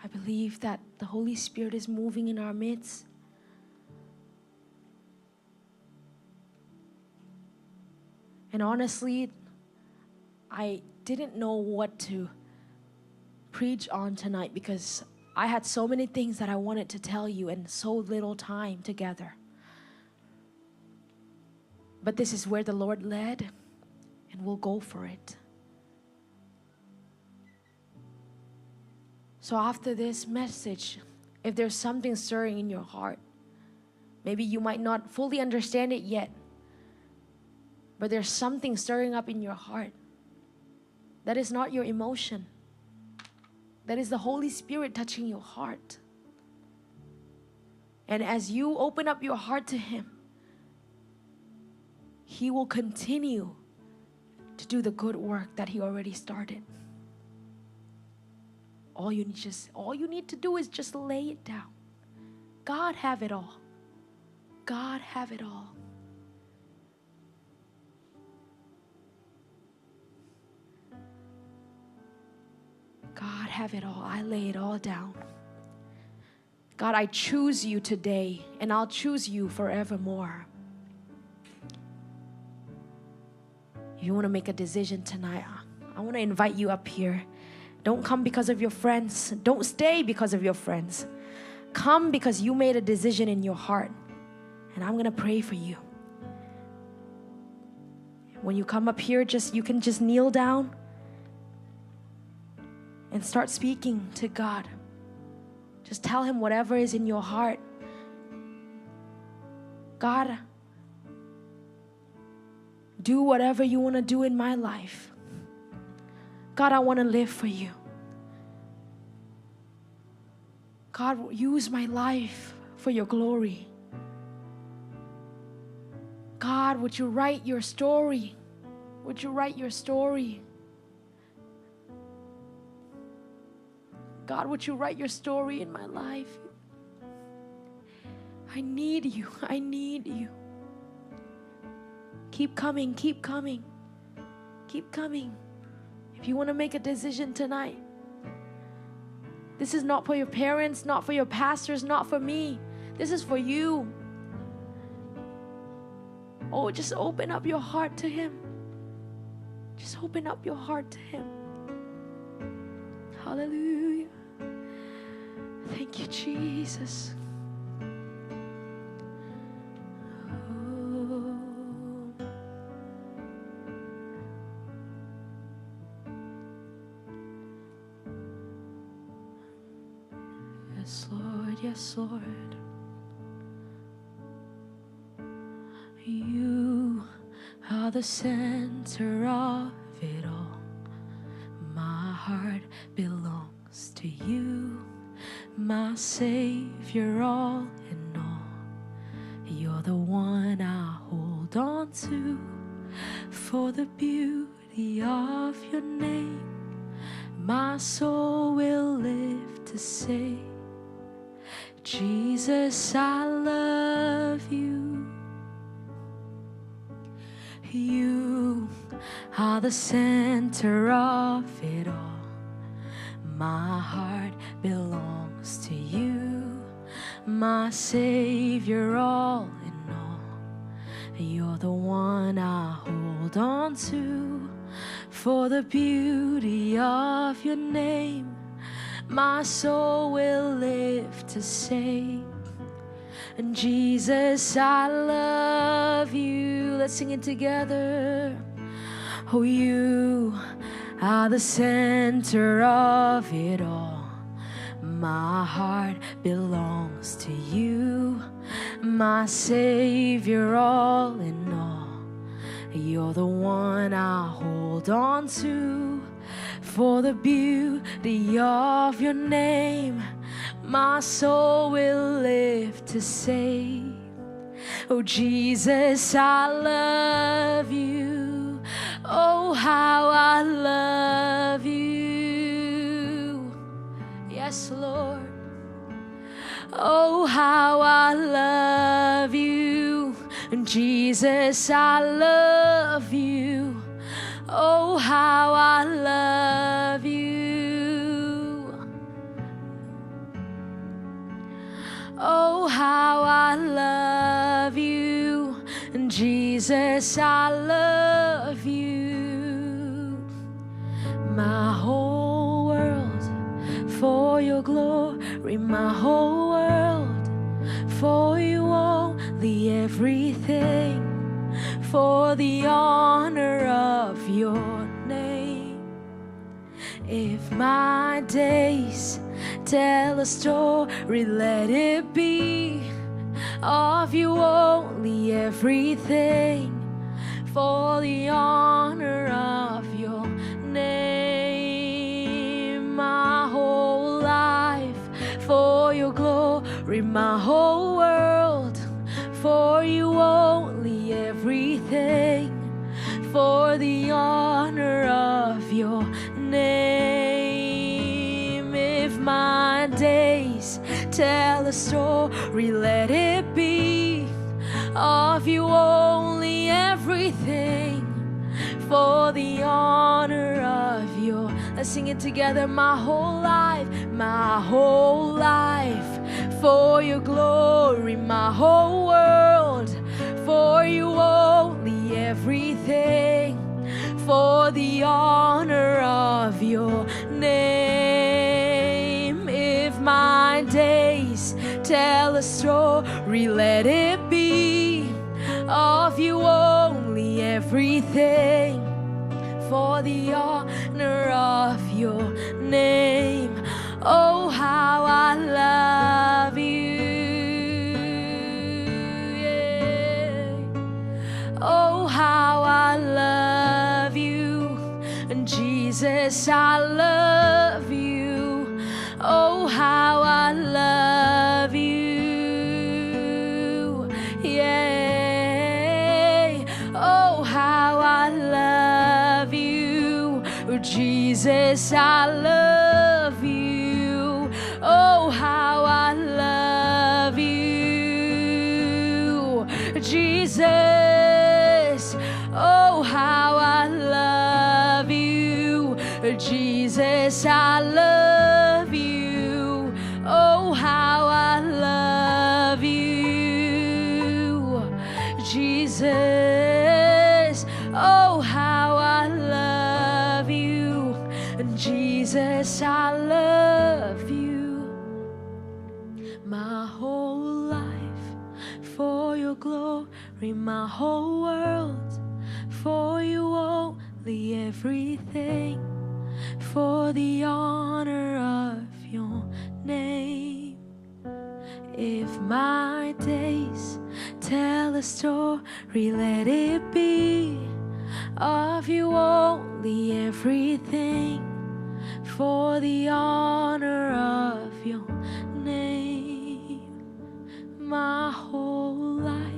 I believe that the Holy Spirit is moving in our midst. And honestly, I didn't know what to preach on tonight because I had so many things that I wanted to tell you and so little time together. But this is where the Lord led, and we'll go for it. So after this message, if there's something stirring in your heart, maybe you might not fully understand it yet, but there's something stirring up in your heart. That is not your emotion. That is the Holy Spirit touching your heart. And as you open up your heart to Him, He will continue to do the good work that He already started. All you need to do is just lay it down. God have it all. God have it all. God have it all. I lay it all down. God, I choose you today, and I'll choose you forevermore. If you want to make a decision tonight, I want to invite you up here. Don't come because of your friends. Don't stay because of your friends. Come because you made a decision in your heart. And I'm going to pray for you. When you come up here, you can just kneel down and start speaking to God. Just tell Him whatever is in your heart. God, do whatever you want to do in my life. God, I want to live for you. God, use my life for your glory. God, would you write your story? Would you write your story? God, would you write your story in my life? I need you. I need you. Keep coming, keep coming, keep coming. If you want to make a decision tonight, this is not for your parents, not for your pastors, not for me. This is for you. Oh, just open up your heart to Him. Just open up your heart to Him. Hallelujah. Thank you, Jesus. Yes, Lord, yes, Lord. You are the center of it all. My heart belongs to you, my Savior, all in all. You're the one I hold on to, for the beauty of your name. My soul will live to say, Jesus, I love you. You are the center of it all. My heart belongs to you, my Savior, all in all. You're the one I hold on to, for the beauty of your name. My soul will live to say, and Jesus, I love you. Let's sing it together. Oh, you are the center of it all. My heart belongs to you, my Savior, all in all. You're the one I hold on to, For the beauty of your name, my soul will live to say, oh Jesus, I love you. Oh, how I love you. Yes, Lord. Oh, how I love you. Jesus, I love you. Oh, how I love you. Oh, how I love you. Jesus, I love you. My whole world for your glory, my whole world for you only, everything for the honor of your name. If my days tell a story, let it be of you only, everything for the honor of your name. My whole life for your glory, my whole world for you only, everything for the honor of your name. If my days tell a story, let it be of you only, everything for the honor of your. Let's sing it together. My whole life for your glory, my whole world for you only, everything for the honor of your name. If my days tell a story, let it be of you only, everything for the honor of your name. Oh, how I love you. Yeah. Oh, how I love you. And Jesus, I love you. Oh, how I love you. Yeah. Oh, how I love you. Oh, Jesus, I love you. Oh, how I love you. Jesus. Oh, how I love you. Jesus, I love you. Oh, how I love you. Jesus. Oh, how I love you. Jesus, I love you. My whole life for your glory, my whole world for you only, everything for the honor of your name. If my days tell a story, let it be of you only, everything for the honor of your name. My whole life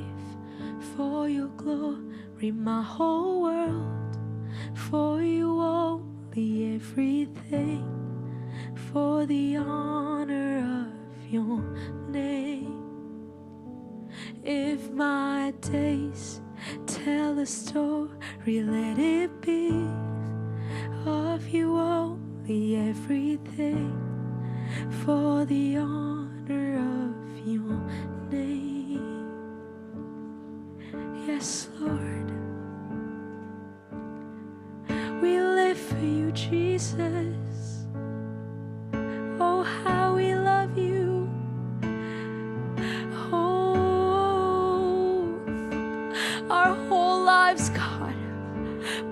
for your glory, my whole world for you only, everything for the honor of your name. If my days tell a story, let it be of you only, everything for the honor of your name. Yes, Lord, we live for you, Jesus. Oh, how we love you. Oh, our whole lives, God,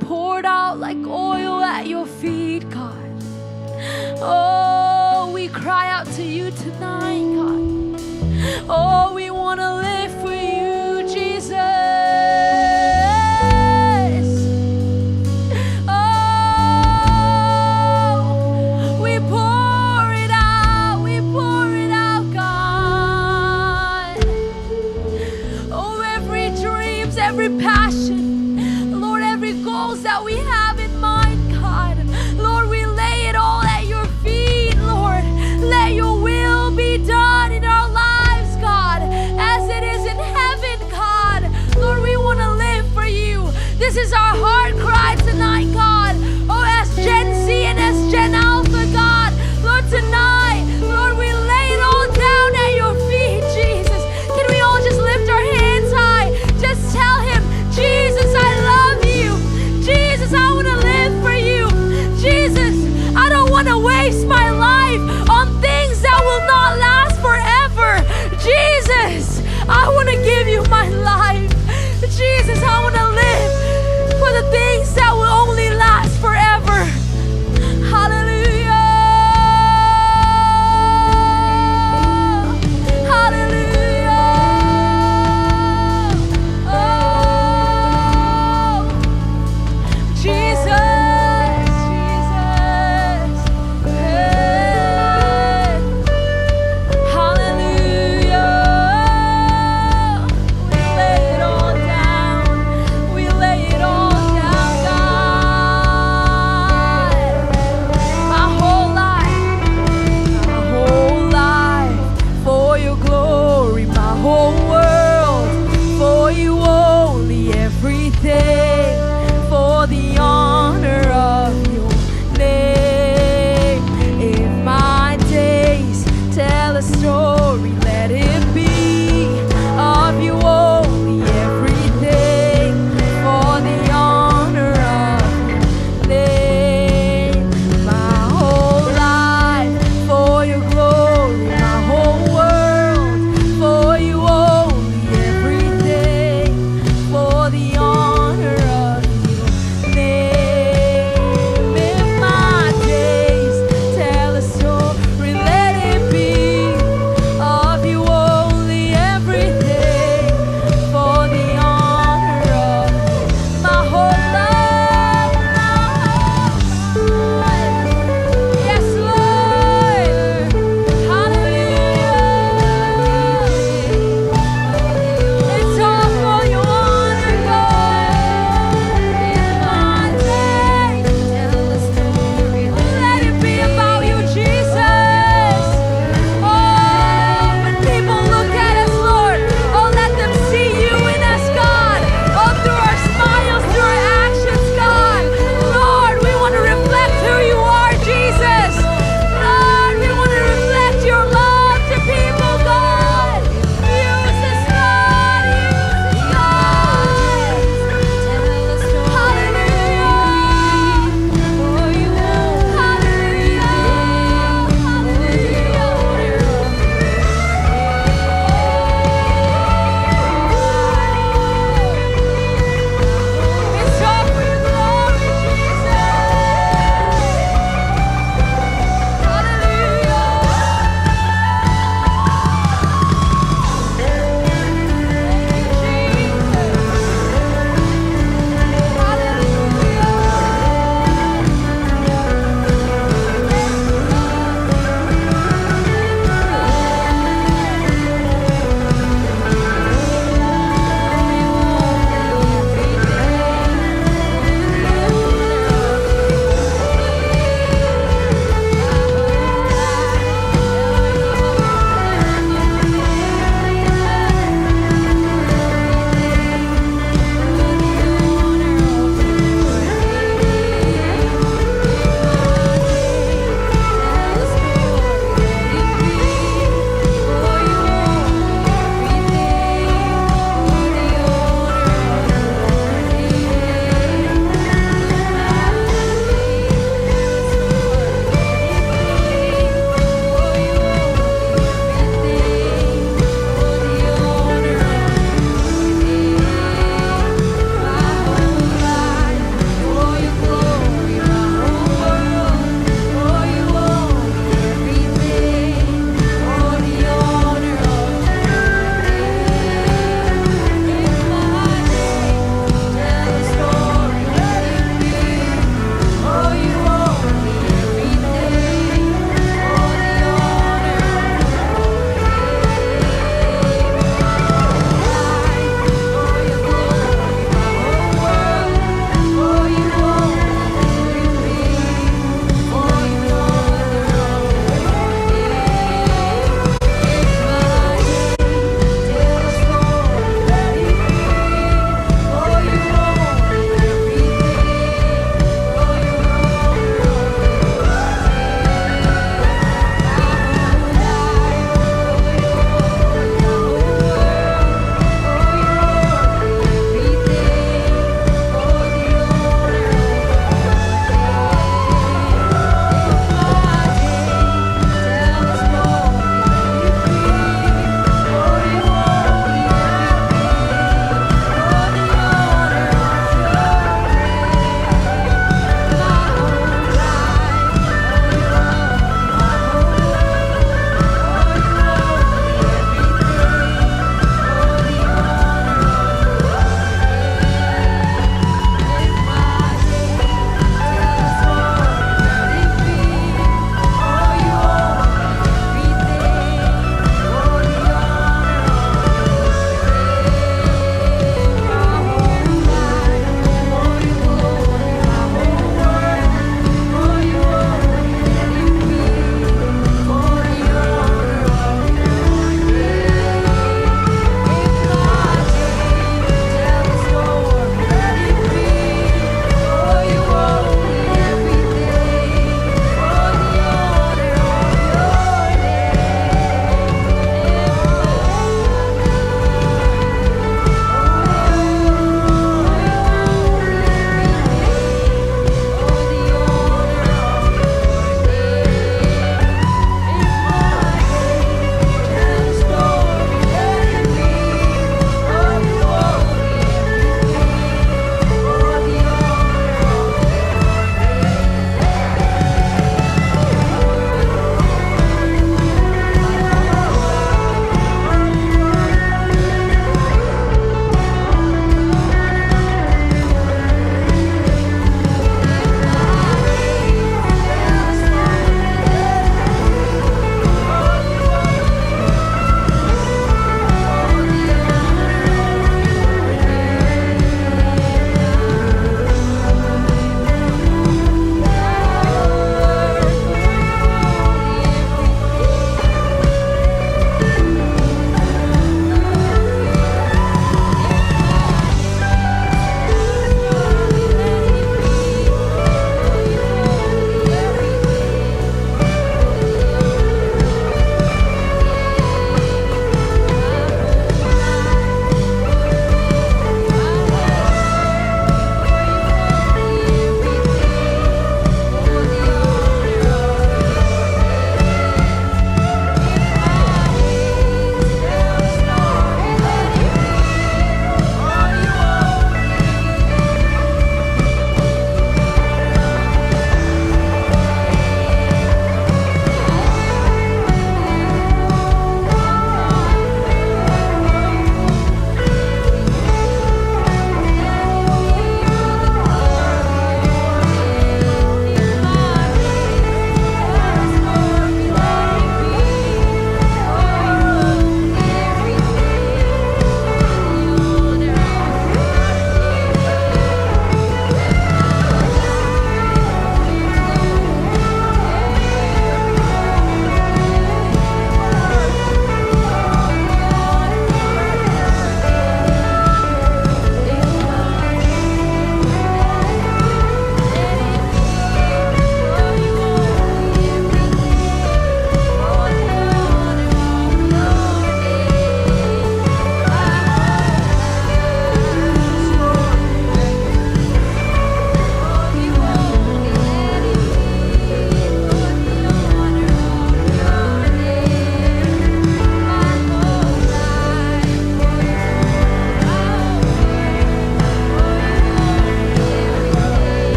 poured out like oil at your feet, God. Oh, we cry out to you tonight, God. Oh, we want to live for you, Jesus. Oh,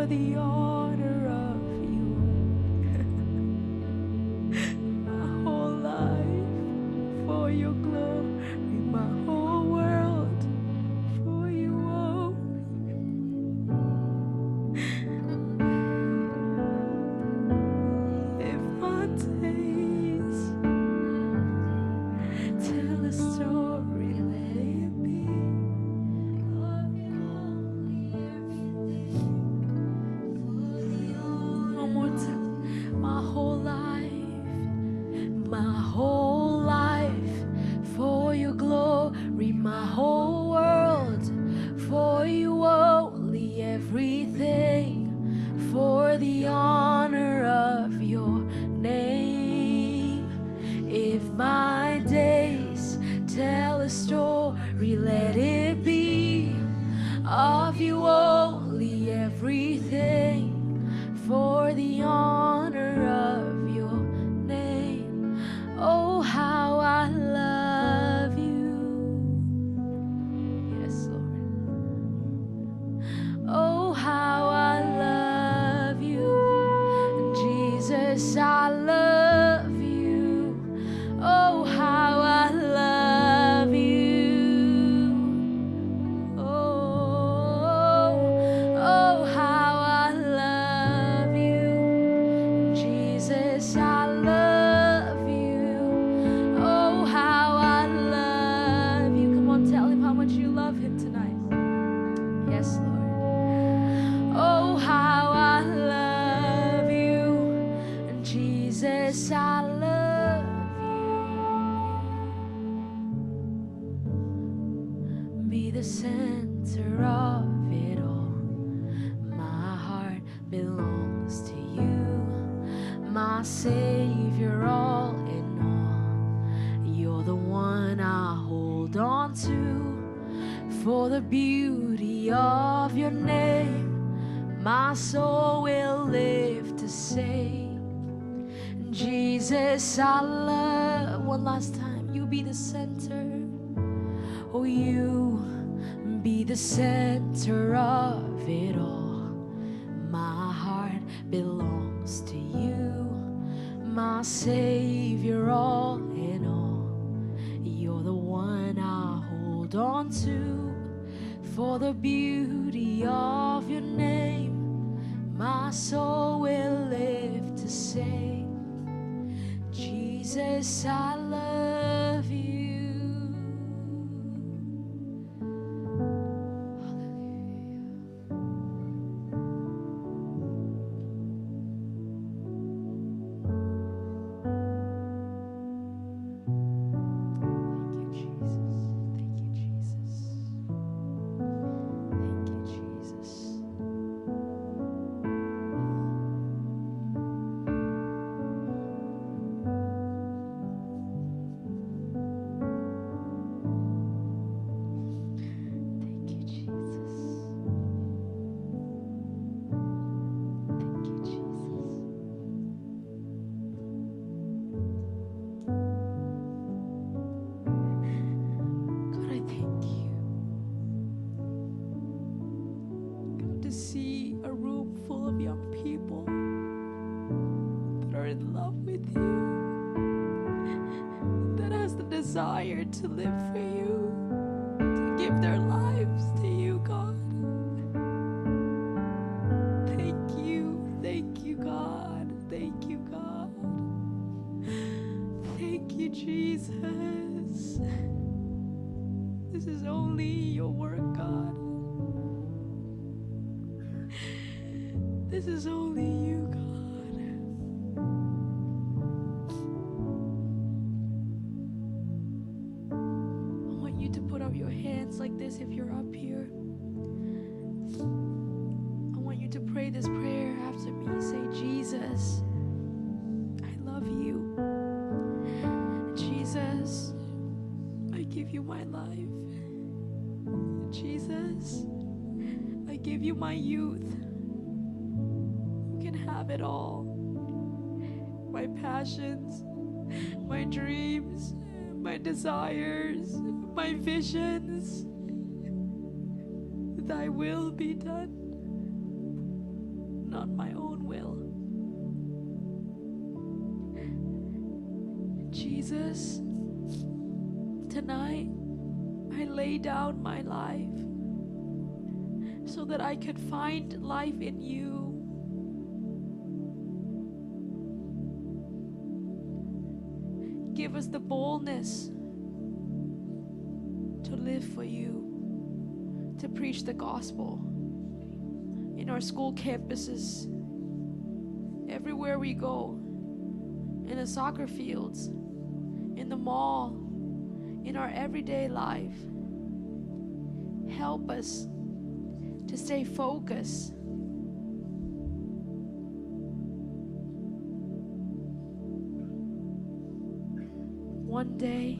for the honor of you. My whole life for your glory, my whole world for you. Oh, if my days tell a story, let it be of your only everything. One more time. My whole life for your glory, my whole world for you only, everything for the honor of your name. If my days tell a story, let it be of you only, everything for the honor of your name. Oh, how I love you. Yes, Lord. Oh, how I love you. Jesus, I love you. Oh, how I love you. Oh, how I love you. Jesus, I love you. Oh, how I love you. Come on, tell him how much you love him tonight. Yes, Lord. Oh, how I love you. Jesus, I love you. Be the center of it all. My heart belongs to you, my Savior, all in all. You're the one I hold on to. For the beauty of your name, my soul will live to say, Jesus, I love. One last time. You be the center. Oh, you be the center of it all. My heart belongs to you, my Savior, all in all. You're the one I hold on to. For the beauty of your name, my soul will live to say, Jesus, I love you. To see a room full of young people that are in love with you, that has the desire to live for you, to give their lives to you, God. Thank you, God. Thank you, God. Thank you, Jesus. This is only your work, God. This is only you, God. I want you to put up your hands like this if you're up here. I want you to pray this prayer after me. Say, Jesus, I love you. Jesus, I give you my life. Jesus, I give you my youth. Have it all. My passions, my dreams, my desires, my visions. Thy will be done. not my own will. Jesus, tonight I lay down my life so that I could find life in you. Give us the boldness to live for you, to preach the gospel in our school campuses, everywhere we go, in the soccer fields, in the mall, in our everyday life. Help us to stay focused. One day,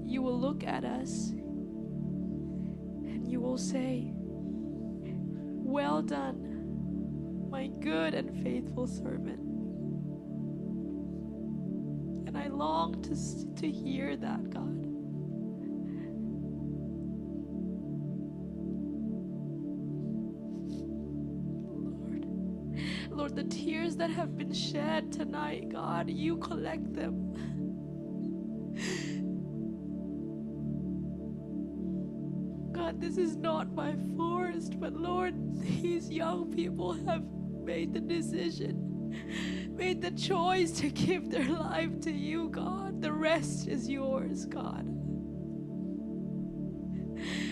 you will look at us and you will say, "Well done, my good and faithful servant." And I long to hear that, God. Lord, the tears that have been shed tonight, God, you collect them. God, this is not by force, but Lord, these young people have made the decision, made the choice to give their life to you, God. The rest is yours, God.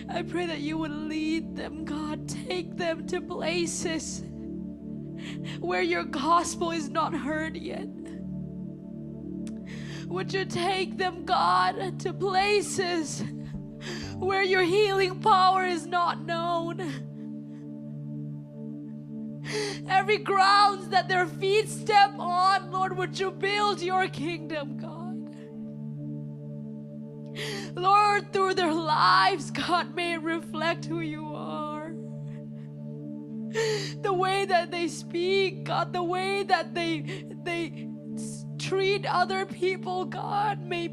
I pray that you would lead them, God. Take them to places where your gospel is not heard yet. Would you take them, God, to places where your healing power is not known? Every ground that their feet step on, Lord, would you build your kingdom, God? Lord, through their lives, God, may it reflect who you are. The way that they speak, God, the way that they treat other people, God, may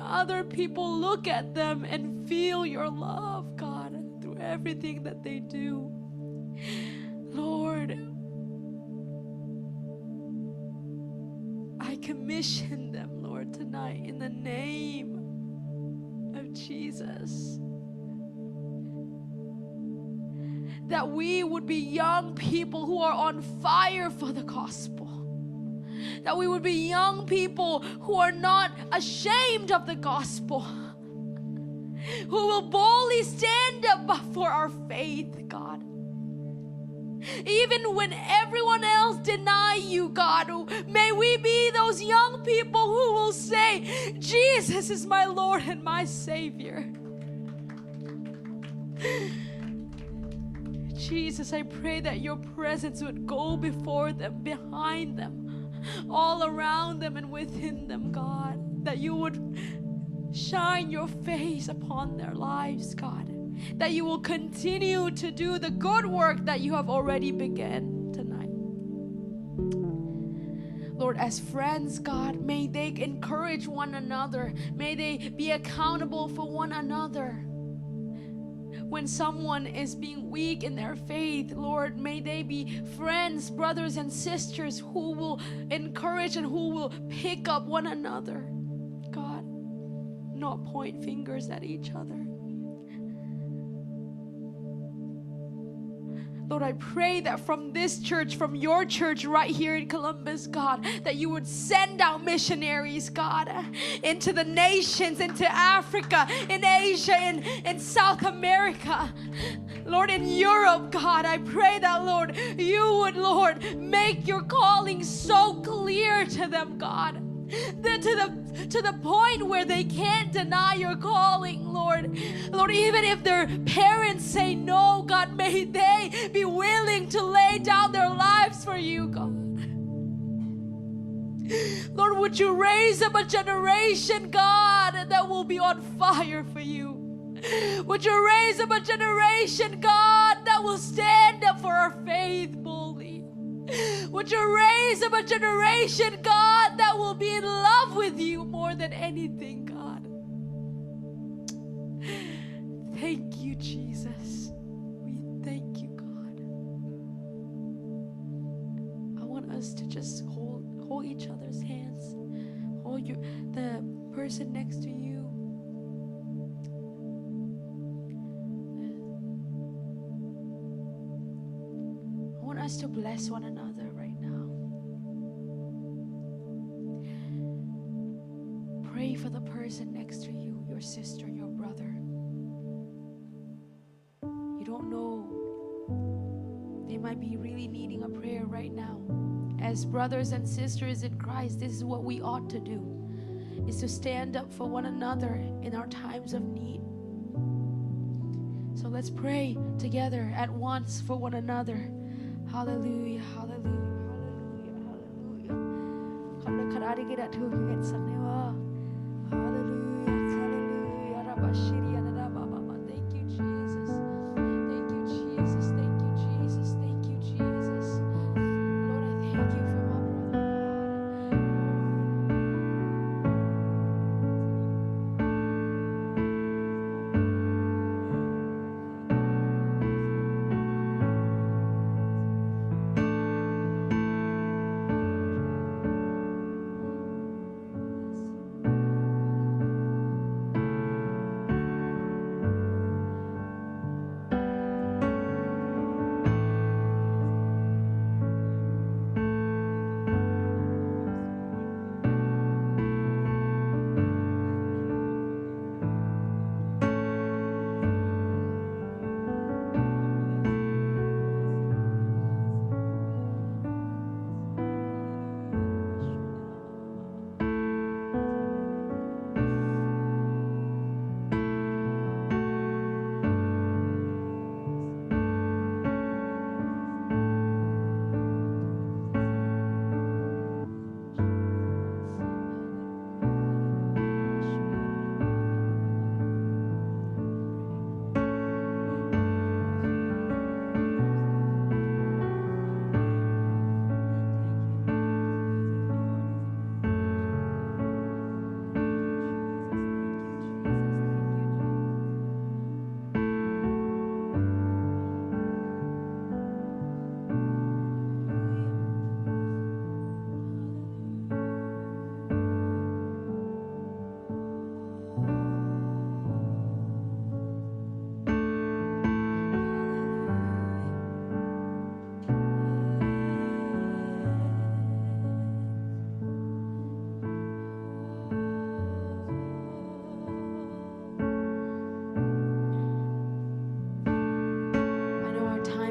other people look at them and feel your love, God, through everything that they do. Lord, I commission them, Lord, tonight in the name of Jesus. That we would be young people who are on fire for the gospel. That we would be young people who are not ashamed of the gospel. Who will boldly stand up for our faith, God. Even when everyone else deny you, God, may we be those young people who will say, Jesus is my Lord and my Savior. Jesus, I pray that your presence would go before them, behind them, all around them and within them, God. That you would shine your face upon their lives, God. That you will continue to do the good work that you have already begun tonight. Lord, as friends, God, may they encourage one another. May they be accountable for one another. When someone is being weak in their faith, Lord, may they be friends, brothers and sisters who will encourage and who will pick up one another. God, not point fingers at each other. Lord, I pray that from this church, from your church right here in Columbus, God, that you would send out missionaries, God, into the nations, into Africa, in Asia, in South America. Lord, in Europe, God, I pray that, Lord, you would, Lord, make your calling so clear to them, God. To the point where they can't deny your calling, Lord. Lord, even if their parents say no, God, may they be willing to lay down their lives for you, God. Lord, would you raise up a generation, God, that will be on fire for you? Would you raise up a generation, God, that will stand up for our faith boldly? Would you raise up a generation, God, that will be in love with you more than anything, God? Thank you, Jesus. We thank you, God. us to just hold each other's hands. Hold the person next to you. I want us to bless one another right now. Pray for the person next to you, your sister, your brother. You don't know. They might be really needing a prayer right now. As brothers and sisters in Christ, this is what we ought to do, is to stand up for one another in our times of need. So let's pray together at once for one another. Hallelujah, hallelujah, hallelujah, hallelujah. Hallelujah, hallelujah. Thank you, Jesus. Thank you, Jesus. Thank you, Jesus. Thank you, Jesus. Lord, I thank you for my brother.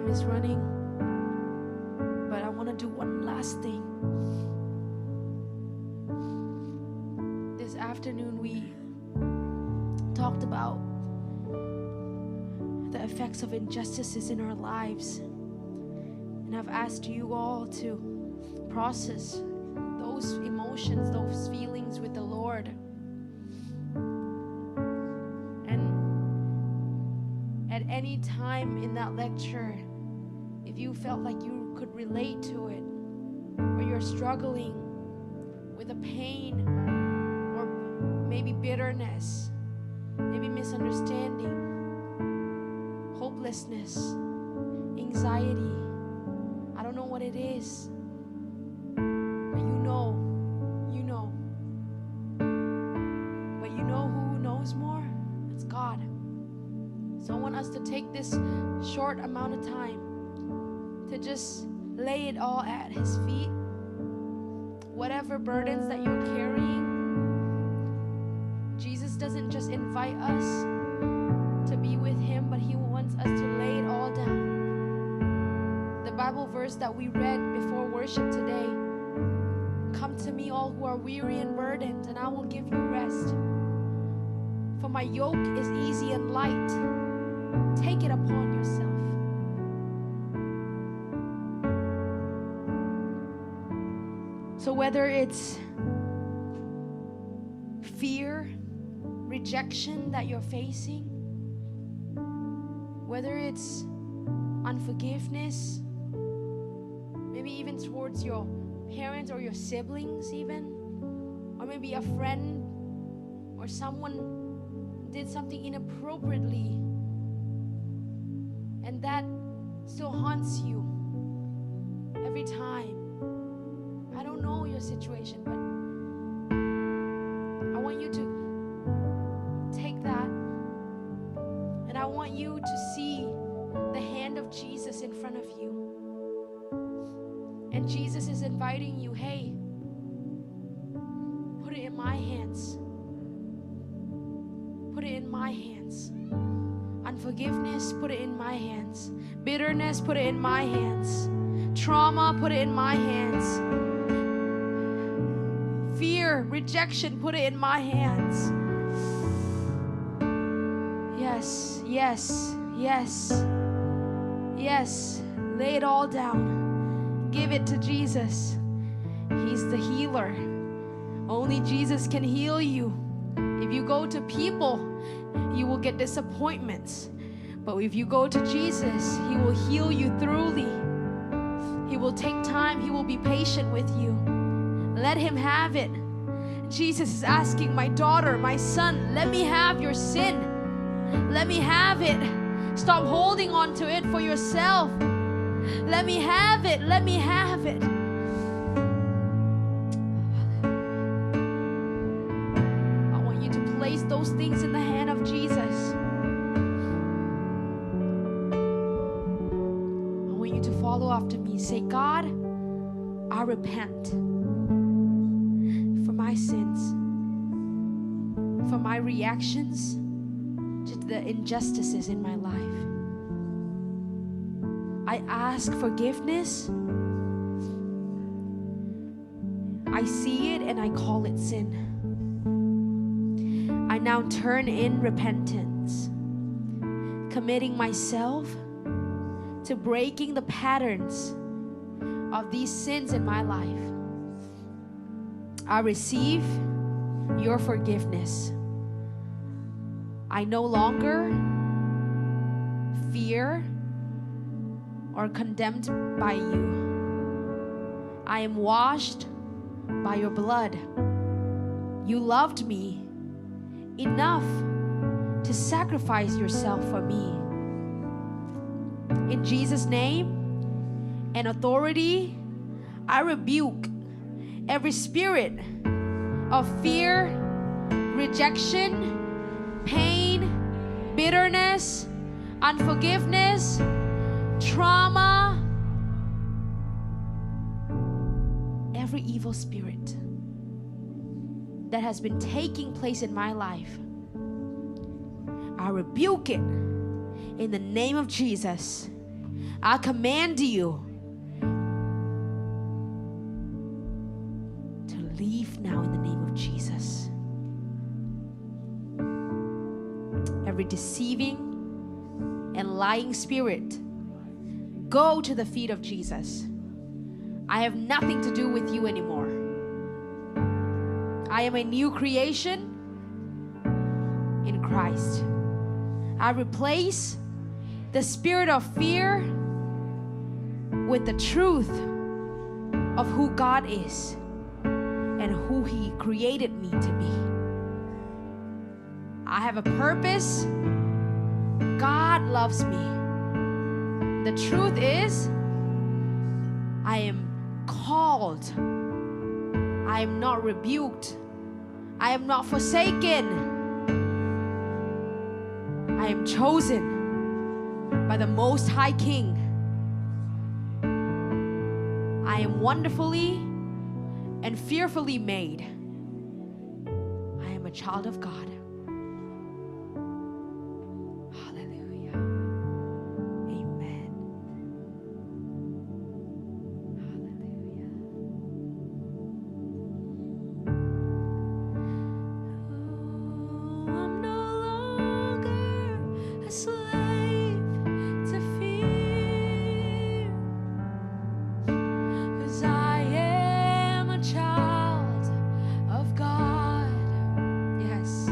Is running, but I want to do one last thing. This afternoon we talked about the effects of injustices in our lives, and I've asked you all to process those emotions, those feelings with the Lord. And at any time in that lecture, if you felt like you could relate to it, or you're struggling with a pain, or maybe bitterness, maybe misunderstanding, hopelessness, anxiety, I don't know what it is, but you know. But you know who knows more? It's God. So I want us to take this short amount of time to just lay it all at His feet. Whatever burdens that you're carrying, Jesus doesn't just invite us to be with Him, but He wants us to lay it all down. The Bible verse that we read before worship today, "Come to me all who are weary and burdened, and I will give you rest. For my yoke is easy and light. Take it upon yourself." So whether it's fear, rejection that you're facing, whether it's unforgiveness, maybe even towards your parents or your siblings even, or maybe a friend or someone did something inappropriately and that still haunts you every time. I don't know your situation, but I want you to take that, and I want you to see the hand of Jesus in front of you. And Jesus is inviting you, hey, put it in my hands. Put it in my hands. Unforgiveness, put it in my hands. Bitterness, put it in my hands. Trauma, put it in my hands. Fear, rejection, put it in my hands. Yes, yes, yes, yes. Lay it all down. Give it to Jesus. He's the healer. Only Jesus can heal you. If you go to people, you will get disappointments. But if you go to Jesus, He will heal you thoroughly. He will take time. He will be patient with you. Let Him have it. Jesus is asking, my daughter, my son, let me have your sin. Let me have it. Stop holding on to it for yourself. Let me have it. Let me have it. I want you to place those things in the hand of Jesus. I want you to follow after me. Say, God, I repent for my sins, for my reactions to the injustices in my life. I ask forgiveness. I see it and I call it sin. I now turn in repentance, committing myself to breaking the patterns of these sins in my life. I receive your forgiveness. I no longer fear or condemned by you. I am washed by your blood. You loved me enough to sacrifice yourself for me. In Jesus' name and authority, I rebuke every spirit of fear, rejection, pain, bitterness, unforgiveness, trauma, every evil spirit that has been taking place in my life. I rebuke it in the name of Jesus. I command you to leave now in the name of Jesus. Every deceiving and lying spirit, go to the feet of Jesus. I have nothing to do with you anymore. I am a new creation in Christ. I replace the spirit of fear with the truth of who God is and who He created me to be. I have a purpose. God loves me. The truth is, I am called. I am not rebuked. I am not forsaken. I am chosen by the Most High King. I am wonderfully and fearfully made. I am a child of God. Hallelujah. Amen. Hallelujah. Oh, I'm no longer a slave to fear, 'cause I am a child of God. Yes,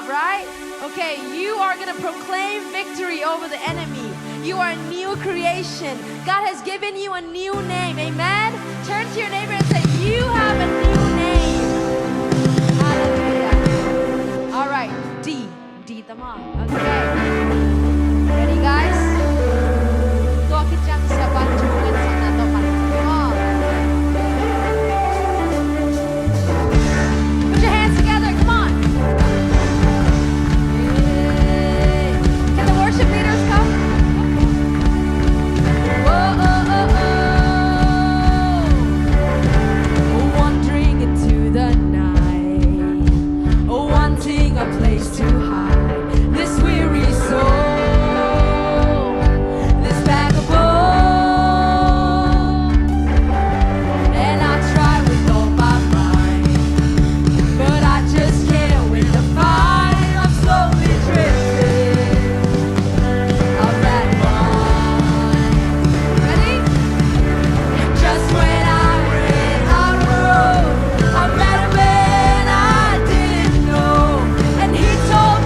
job, right? Okay, you are going to proclaim victory over the enemy. You are a new creation. God has given you a new name. Amen? Turn to your neighbor and say, you have a new name. Hallelujah. All right, D. D tama. Okay. Ready, guys? Ito kitang sa banjuan sa nato pantuan. Put your hands together. Come on. Yay. Can the worship leaders come? Whoa, oh, oh, oh. Wandering into the night, wanting a place to hide this weary soul, this vagabond. And I try with all my might, but I just can't win the fight. I'm slowly drifting of that mind. Ready? Just when I ran out of road, I met a man I didn't know, and he told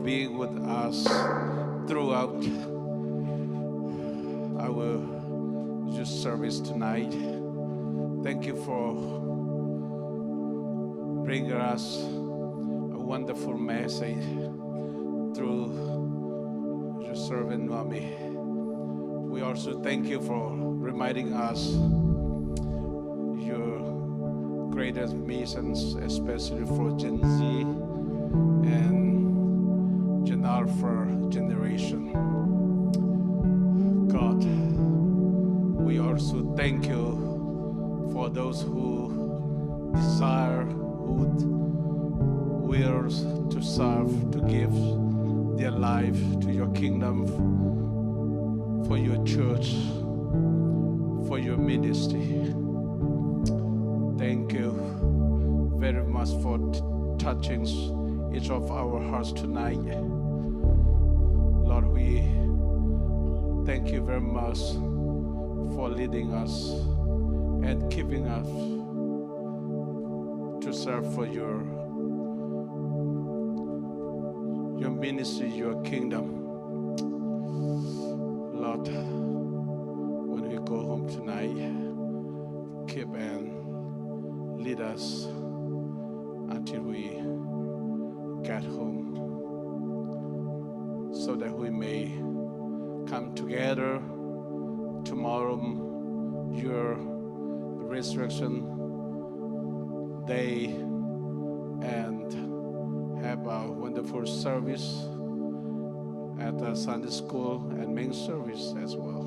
being with us throughout our youth service tonight. Thank you for bringing us a wonderful message through your servant Nuami. We also thank you for reminding us your greatest missions, especially for Gen Z and Gen Alpha generation. God, we also thank you for those who desire, who wills to serve, to give their life to your kingdom, for your church, for your ministry. Thank you very much for touching each of our hearts tonight. Lord, we thank you very much for leading us and keeping us to serve for your ministry, your kingdom. Lord, when we go home tonight, keep and lead us until we get home, so that we may come together tomorrow, your resurrection day, and have a wonderful service at the Sunday school and main service as well.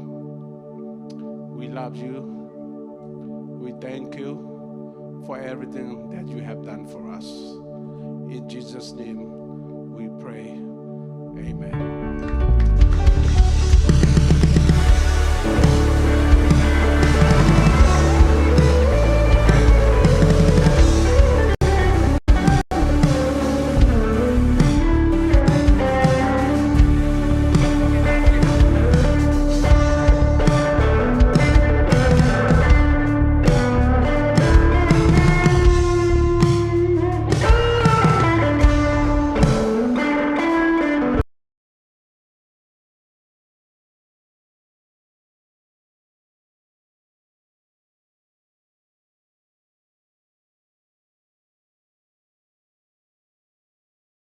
We love you. We thank you for everything that you have done for us. In Jesus' name we pray. Amen.